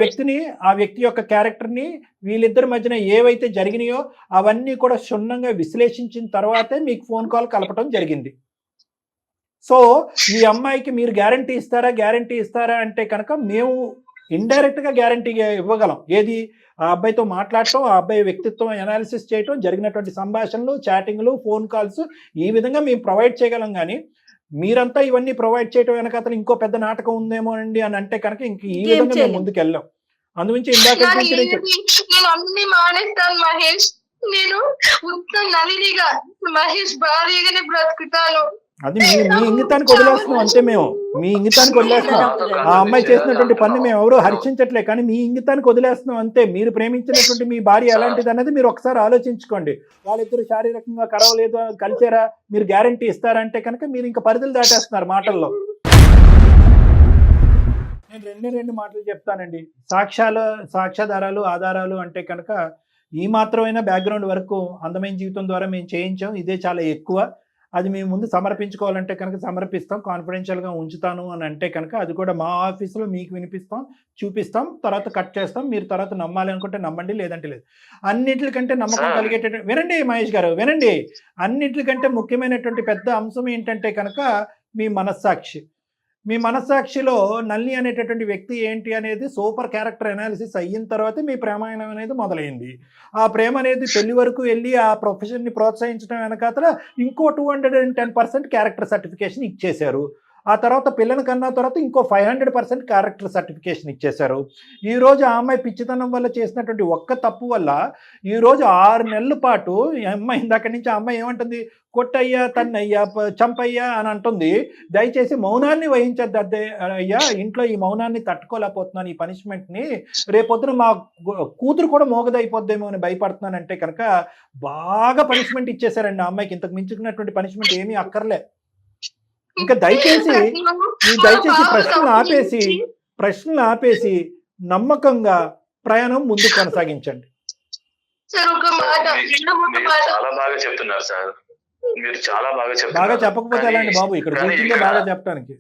వ్యక్తి యొక్క క్యారెక్టర్ని, వీళ్ళిద్దరి మధ్యన ఏవైతే జరిగినాయో అవన్నీ కూడా క్షుణ్ణంగా విశ్లేషించిన తర్వాతే మీకు ఫోన్ కాల్ కలపడం జరిగింది. సో ఈ అమ్మాయికి మీరు గ్యారంటీ ఇస్తారా అంటే కనుక మేము ఇండైరెక్ట్ గా గ్యారంటీ ఇవ్వగలం. ఏది? ఆ అబ్బాయితో మాట్లాడటం, ఆ అబ్బాయి వ్యక్తిత్వం అనాలిసిస్ చేయటం, జరిగినటువంటి సంభాషణలు, చాటింగ్లు, ఫోన్ కాల్స్, ఈ విధంగా మేము ప్రొవైడ్ చేయగలం. కానీ మీరంతా ఇవన్నీ ప్రొవైడ్ చేయటం వెనక అతను ఇంకో పెద్ద నాటకం ఉందేమో అండి అని అంటే కనుక ఇంక ఈ విధంగా మేము ముందుకు వెళ్ళాం. అందుగురించి ఇందాక నేను అన్ని మానేస్తాను మహేష్. నేను ఉత్తమ నలినిగా మహేష్ భారీగానే బ్రతుకుతాను. అది మీ ఇంగితానికి వదిలేస్తున్నాం అంతే. మేము మీ ఇంగితానికి వదిలేస్తున్నాం. ఆ అమ్మాయి చేసినటువంటి పని మేము ఎవరు హర్షించట్లే, కానీ మీ ఇంగితానికి వదిలేస్తున్నాం అంతే. మీరు ప్రేమించినటువంటి మీ భార్య ఎలాంటిది అనేది మీరు ఒకసారి ఆలోచించుకోండి. వాళ్ళిద్దరు శారీరకంగా కలవలేదు, కలిసారా, మీరు గ్యారంటీ ఇస్తారంటే కనుక మీరు ఇంకా పరిధులు దాటేస్తున్నారు మాటల్లో. నేను రెండు మాటలు చెప్తానండి. సాక్ష్యాధారాలు, ఆధారాలు అంటే కనుక ఈ మాత్రమైనా బ్యాక్గ్రౌండ్ వరకు అందమైన జీవితం ద్వారా మేము చేయించాం. ఇదే చాలా ఎక్కువ. అది మేము ముందు సమర్పించుకోవాలంటే కనుక సమర్పిస్తాం, కాన్ఫిడెన్షియల్గా ఉంచుతాను అని అంటే కనుక అది కూడా మా ఆఫీసులో మీకు వినిపిస్తాం, చూపిస్తాం, తర్వాత కట్ చేస్తాం. మీరు తర్వాత నమ్మాలి అనుకుంటే నమ్మండి, లేదంటే లేదు. అన్నిటికంటే నమ్మకం కలిగేటటువంటి వినండి మహేష్ గారు, వినండి. అన్నిటికంటే ముఖ్యమైనటువంటి పెద్ద అంశం ఏంటంటే కనుక మీ మనస్సాక్షి. మీ మనస్సాక్షిలో నల్లి అనేటటువంటి వ్యక్తి ఏంటి అనేది సూపర్ క్యారెక్టర్ అనాలిసిస్ అయిన తర్వాతే మీ ప్రేమాయణం అనేది మొదలైంది. ఆ ప్రేమ అనేది పెళ్లి వరకు వెళ్ళి ఆ ప్రొఫెషన్ని ప్రోత్సహించడం వెనకాతల ఇంకో 210% క్యారెక్టర్ సర్టిఫికేషన్ ఇచ్చేశారు. ఆ తర్వాత పిల్లని కన్నా తర్వాత ఇంకో 500% క్యారెక్టర్ సర్టిఫికేషన్ ఇచ్చేశారు. ఈరోజు ఆ అమ్మాయి పిచ్చితనం వల్ల చేసినటువంటి ఒక్క తప్పు వల్ల ఈరోజు 6 నెలల పాటు అమ్మాయి ఇందాక నుంచి ఆ అమ్మాయి ఏమంటుంది? కొట్టయ్యా, తన్నయ్యా, చంపయ్యా అని అంటుంది. దయచేసి మౌనాన్ని వహించద్దు అయ్యా, ఇంట్లో ఈ మౌనాన్ని తట్టుకోలేకపోతున్నాను, ఈ పనిష్మెంట్ని. రేపొద్దున మా కూతురు కూడా మోగదైపోద్దేమో అని భయపడుతున్నానంటే కనుక బాగా పనిష్మెంట్ ఇచ్చేశారండి ఆ అమ్మాయికి. ఇంతకు మించుకున్నటువంటి పనిష్మెంట్ ఏమీ అక్కర్లే. ఇంకా దయచేసి ప్రశ్నలు ఆపేసి నమ్మకంగా ప్రయాణం ముందుకు కొనసాగించండి. చాలా బాగా చెప్తున్నారు సార్, మీరు చాలా బాగా చెప్తున్నారు. బాగా చెప్పకపోతే అలాంటి బాబు ఇక్కడ బాగా చెప్పడానికి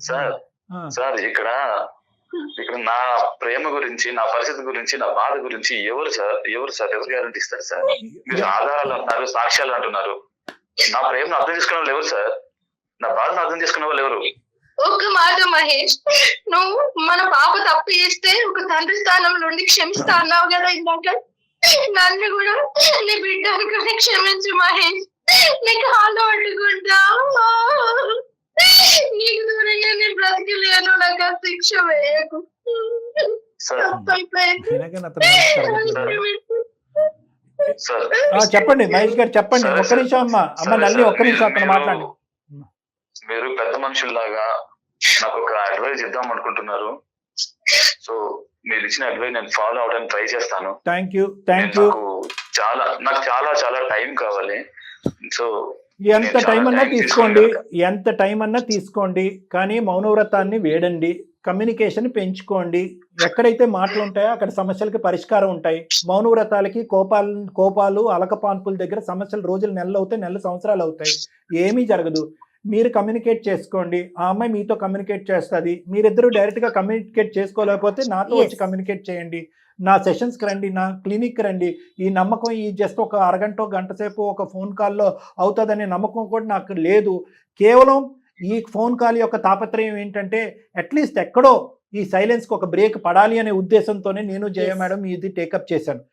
సార్ ఇక్కడ ఇక్కడ నా ప్రేమ గురించి, నా పరిస్థితి గురించి, నా బాధ గురించి ఎవరు గ్యారంటీ ఇస్తారు సార్? మీరు ఆధారాలు అంటున్నారు, సాక్ష్యాలు అంటున్నారు. నా ప్రేమను అర్థం చేసుకునే వాళ్ళు ఎవరు సార్? నా బాధను అర్థం చేసుకునే వాళ్ళు ఎవరు? ఒక్క మాట మహేష్, నువ్వు మన పాప తప్పు చేస్తే ఒక తండ్రి స్థానంలో ఉండి క్షమిస్తా అన్నావు కదా ఇందాక. నన్ను కూడా నీ బిడ్డ అనుకుని క్షమించు మహేష్. నీకు హాల్లో అడ్డుకుంటా, నీకు దూరంగా నేను బ్రతికలేను. నాకు ఆ శిక్ష వేయకు. చెప్పండి మహేష్ గారు, చెప్పండి. ఒక్క నిమిషం అమ్మ నల్లి, ఒక్క నిమిషం అక్కడ మాట్లాడండి. మీరు పెద్ద మనుషుల్లాగా నాకు ఒక అడ్వైజ్ ఇద్దాం అనుకుంటున్నారు. సో మీరు ఇచ్చిన అడ్వైజ్ నేను ఫాలో అవడానికి ట్రై చేస్తాను. Thank you. నాకు చాలా టైం కావాలి. సో ఎంత టైం అన్నా తీసుకోండి, కానీ మౌనవ్రతాన్ని వేడండి, కమ్యూనికేషన్ పెంచుకోండి. ఎక్కడైతే మాటలు ఉంటాయో అక్కడ సమస్యలకి పరిష్కారం ఉంటాయి. మౌనవ్రతాలకి కోపాలు అలకపాన్పుల దగ్గర సమస్యలు రోజులు నెలలు అవుతాయి, నెలలు సంవత్సరాలు అవుతాయి, ఏమీ జరగదు. మీరు కమ్యూనికేట్ చేసుకోండి, ఆ అమ్మాయి మీతో కమ్యూనికేట్ చేస్తుంది. మీరిద్దరూ డైరెక్ట్ గా కమ్యూనికేట్ చేసుకోలేకపోతే నాతో వచ్చి కమ్యూనికేట్ చేయండి. నా సెషన్స్కి రండి, నా క్లినిక్కి రండి. ఈ నమ్మకం ఈ జస్ట్ ఒక అరగంట గంట సేపు ఒక ఫోన్ కాల్లో అవుతుందనే నమ్మకం కూడా నాకు లేదు. కేవలం ఈ ఫోన్ కాల్ యొక్క తాపత్రయం ఏంటంటే అట్లీస్ట్ ఎక్కడో ఈ సైలెన్స్కి ఒక బ్రేక్ పడాలి అనే ఉద్దేశంతోనే నేను జయ మేడం ఇది టేకప్ చేశాను.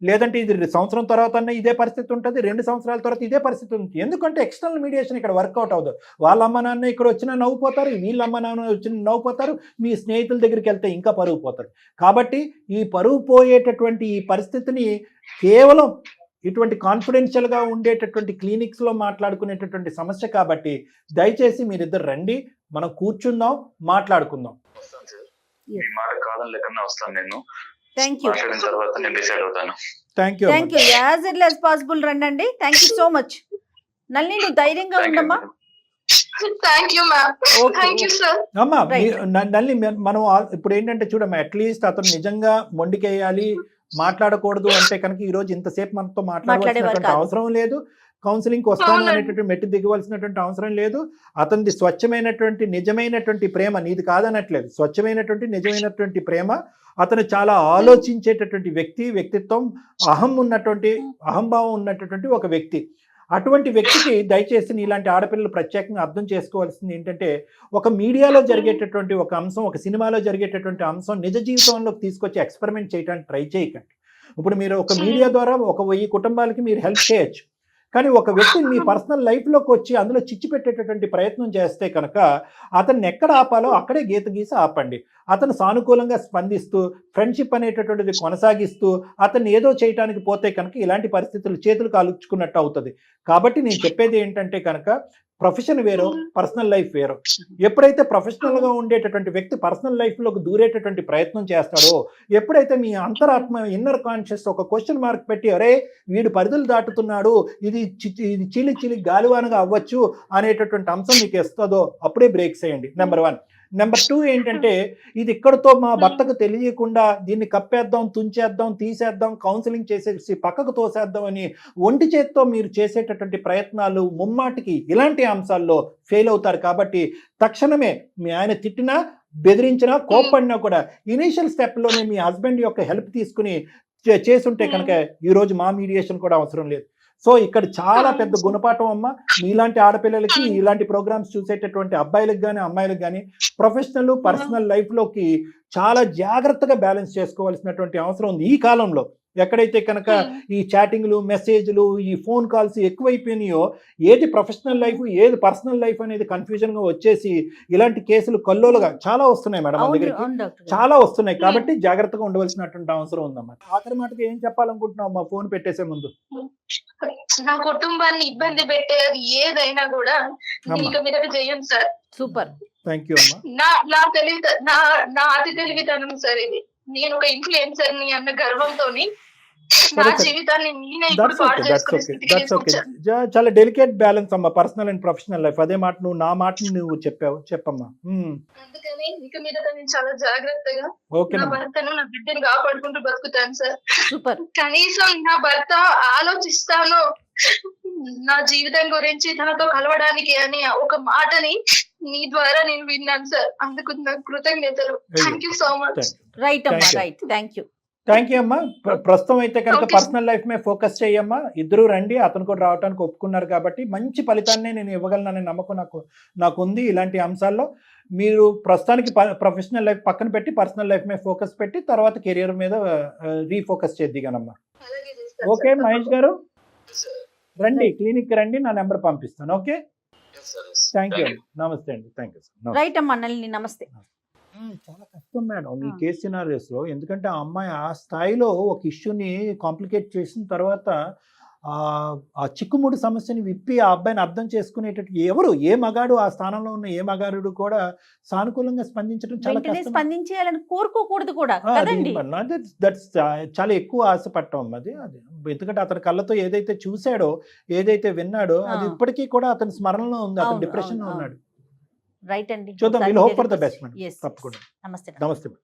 లేదంటే ఇది సంవత్సరం తర్వాత ఇదే పరిస్థితి ఉంటుంది, 2 సంవత్సరాల తర్వాత ఇదే పరిస్థితి ఉంటుంది. ఎందుకంటే ఎక్స్టర్నల్ మీడియేషన్ ఇక్కడ వర్కౌట్ అవ్వదు. వాళ్ళ అమ్మ నాన్న ఇక్కడ వచ్చినా నవ్వుపోతారు, వీళ్ళ అమ్మ నాన్న వచ్చిన నవ్వుపోతారు, మీ స్నేహితుల దగ్గరికి వెళ్తే ఇంకా పరువు పోతారు. కాబట్టి ఈ పరువు పోయేటటువంటి ఈ పరిస్థితిని కేవలం ఇటువంటి కాన్ఫిడెన్షియల్గా ఉండేటటువంటి క్లినిక్స్లో మాట్లాడుకునేటటువంటి సమస్య. కాబట్టి దయచేసి మీరిద్దరు రండి, మనం కూర్చుందాం, మాట్లాడుకుందాం. యాజ్ ఎర్లీ యాజ్ పాసిబుల్ రండి. Thank you so much. నల్లి, నువ్వు ధైర్యంగా ఉండమ్మా. అమ్మా నల్లి, మనం ఇప్పుడు ఏంటంటే చూడమ్మా, అట్లీస్ట్ అతను నిజంగా మొండికేయాలి, మాట్లాడకూడదు అంటే కనుక ఈ రోజు ఇంతసేపు మనతో మాట్లాడవలసినటువంటి అవసరం లేదు. కౌన్సిలింగ్కి వస్తాను అనేటువంటి మెట్టు దిగవలసినటువంటి అవసరం లేదు. అతనిది స్వచ్ఛమైనటువంటి నిజమైనటువంటి ప్రేమ, నీది కాదనట్లేదు, స్వచ్ఛమైనటువంటి నిజమైనటువంటి ప్రేమ. అతను చాలా ఆలోచించేటటువంటి వ్యక్తిత్వం, అహంభావం ఉన్నటువంటి ఒక వ్యక్తి. అటువంటి వ్యక్తికి దయచేసి ఇలాంటి ఆడపిల్లలు ప్రత్యేకంగా అర్థం చేసుకోవాల్సింది ఏంటంటే, ఒక మీడియాలో జరిగేటటువంటి ఒక అంశం, ఒక సినిమాలో జరిగేటటువంటి అంశం నిజ జీవితంలోకి తీసుకొచ్చి ఎక్స్పెరిమెంట్ చేయడానికి ట్రై చేయకండి. ఇప్పుడు మీరు ఒక మీడియా ద్వారా 1000 కుటుంబాలకి మీరు హెల్ప్ చేయొచ్చు, కానీ ఒక వ్యక్తిని మీ పర్సనల్ లైఫ్లోకి వచ్చి అందులో చిచ్చు పెట్టేటటువంటి ప్రయత్నం చేస్తే కనుక అతన్ని ఎక్కడ ఆపాలో అక్కడే గీత గీసి ఆపండి. అతను సానుకూలంగా స్పందిస్తూ ఫ్రెండ్షిప్ అనేటటువంటిది కొనసాగిస్తూ అతన్ని ఏదో చేయడానికి పోతే కనుక ఇలాంటి పరిస్థితులు చేతులు కాలుచుకున్నట్టు అవుతుంది. కాబట్టి నేను చెప్పేది ఏంటంటే కనుక ప్రొఫెషన్ వేరో, పర్సనల్ లైఫ్ వేరో. ఎప్పుడైతే ప్రొఫెషనల్గా ఉండేటటువంటి వ్యక్తి పర్సనల్ లైఫ్లోకి దూరేటటువంటి ప్రయత్నం చేస్తాడో, ఎప్పుడైతే మీ అంతరాత్మ ఇన్నర్ కాన్షియస్ ఒక క్వశ్చన్ మార్క్ పెట్టి అరే వీడు పరిధులు దాటుతున్నాడు, ఇది చిలి గాలివానగా అవ్వచ్చు అనేటటువంటి అంశం మీకు ఇస్తుందో అప్పుడే బ్రేక్ చేయండి. నెంబర్ 1. నెంబర్ 2 ఏంటంటే, ఇది ఇక్కడతో మా భర్తకు తెలియకుండా దీన్ని కప్పేద్దాం, తుంచేద్దాం, తీసేద్దాం, కౌన్సిలింగ్ చేసేసి పక్కకు తోసేద్దాం అని ఒంటి చేత్తో మీరు చేసేటటువంటి ప్రయత్నాలు ముమ్మాటికి ఇలాంటి అంశాల్లో ఫెయిల్ అవుతారు. కాబట్టి తక్షణమే మీ ఆయన తిట్టినా, బెదిరించినా, కోప్పడినా కూడా ఇనీషియల్ స్టెప్లోనే మీ హస్బెండ్ యొక్క హెల్ప్ తీసుకుని చేసుంటే కనుక ఈరోజు మా మీడియేషన్ కూడా అవసరం లేదు. సో ఇక్కడ చాలా పెద్ద గుణపాఠం అమ్మ. మీలాంటి ఆడపిల్లలకి ఇలాంటి ప్రోగ్రామ్స్ చూసేటటువంటి అబ్బాయిలకు కానీ అమ్మాయిలకు కానీ ప్రొఫెషనల్ పర్సనల్ లైఫ్లోకి చాలా జాగ్రత్తగా బ్యాలెన్స్ చేసుకోవాల్సినటువంటి అవసరం ఉంది ఈ కాలంలో. ఎక్కడైతే కనుక ఈ చాటింగ్లు, మెసేజ్లు, ఈ ఫోన్ కాల్స్ ఎక్కువైపోయినాయో, ఏది ప్రొఫెషనల్ లైఫ్ ఏది పర్సనల్ లైఫ్ అనేది కన్ఫ్యూజన్గా వచ్చేసి ఇలాంటి కేసులు కల్లోలుగా చాలా వస్తున్నాయి మేడం, మన దగ్గరికి చాలా వస్తున్నాయి. కాబట్టి జాగ్రత్తగా ఉండవలసినటువంటి అవసరం ఉందమ్మా. ఆఖరి మాటకి ఏం చెప్పాలనుకుంటున్నావు అమ్మా ఫోన్ పెట్టేసే ముందు? నా కుటుంబాన్ని ఇబ్బంది పెట్టేది ఏదైనా కూడా ఇక మీద చేయను సార్. సూపర్, థ్యాంక్ యూ అమ్మా. నా అతి తెలివితనం సార్ ఇది. నేను ఒక ఇన్ఫ్లుయెన్సర్ ని అన్న గర్వంతోని నా జీవితాన్ని నేనే ఇప్పుడు పాడు చేసుకునే స్థితికి తీసుకొచ్చాను. చాలా డెలికేట్ బ్యాలెన్స్ అమ్మా, పర్సనల్ అండ్ ప్రొఫెషనల్ లైఫ్. అదే మాట నువ్వు నా మాటని నువ్వు చెప్పావు, చెప్పమ్మా. అందుకని ఇక మీద నేను చాలా జాగ్రత్తగా నా భర్తను, నా బిడ్డను కాపాడుకుంటూ బతుకుతాను సార్. సూపర్. కనీసం నా భర్త ఆలోచిస్తాను నా జీవితం గురించి తనతో కలవడానికి అని ఒక మాటని మీ ద్వారా నేను విన్నాను సార్, అందుకు నాకు కృతజ్ఞతలు. Thank you so much. Right అమ్మా, Thank you. Right, thank you. Thank you అమ్మా. ప్రస్తుతం అయితే కనుక Okay. పర్సనల్ లైఫ్ మీద ఫోకస్ చేయమ్మా. ఇద్దరు రండి, అతను కూడా రావడానికి ఒప్పుకున్నారు కాబట్టి మంచి ఫలితాన్ని నేను ఇవ్వగలననే నమ్మకం నాకు ఉంది. ఇలాంటి అంశాల్లో మీరు ప్రస్తుతానికి ప్రొఫెషనల్ లైఫ్ పక్కన పెట్టి పర్సనల్ లైఫ్ మీద ఫోకస్ పెట్టి తర్వాత కెరియర్ మీద రీఫోకస్ చేద్దిగానమ్మా. అలాగే చేస్తాను ఓకే సార్. మహేష్ గారు, రండి క్లినిక్ రండి, నా నెంబర్ పంపిస్తాను. Okay, thank you. నమస్తే అండి, థ్యాంక్ యూ సార్. రైట్ అమ్మా నళిని, నమస్తే. చాలా కష్టం మేడం ఈ ఆ. కేసు సినారియోస్ లో, ఎందుకంటే ఆ అమ్మాయి ఆ స్థాయిలో ఒక ఇష్యూని కాంప్లికేట్ చేసిన తర్వాత ఆ చిక్కుముడి సమస్యని విప్పి ఆ అబ్బాయిని అర్థం చేసుకునేటట్టు ఏ మగాడు ఆ స్థానంలో ఉన్న ఏ మగాడు కూడా సానుకూలంగా స్పందించడం చాలా వెంటనే కష్టం. స్పందించేయాలని కోరుకోకూడదు కూడా అది కదండి. దట్స్ చాలా ఎక్కువ ఆశపడటం అది. ఎందుకంటే అతని కళ్ళతో ఏదైతే చూశాడో, ఏదైతే విన్నాడో, అది ఆ. ఇప్పటికీ కూడా అతని స్మరణలో ఉంది. అతను అవును, డిప్రెషన్ లో అవును, ఉన్నాడు. రైట్ అండి. చూద్దాం, ఒకసారి వీల్ హోప్ ఫర్ ద మీరే బెస్ట్ మేడం. Yes, yes. తప్పకుండా. నమస్తే. నమస్తే మేడం.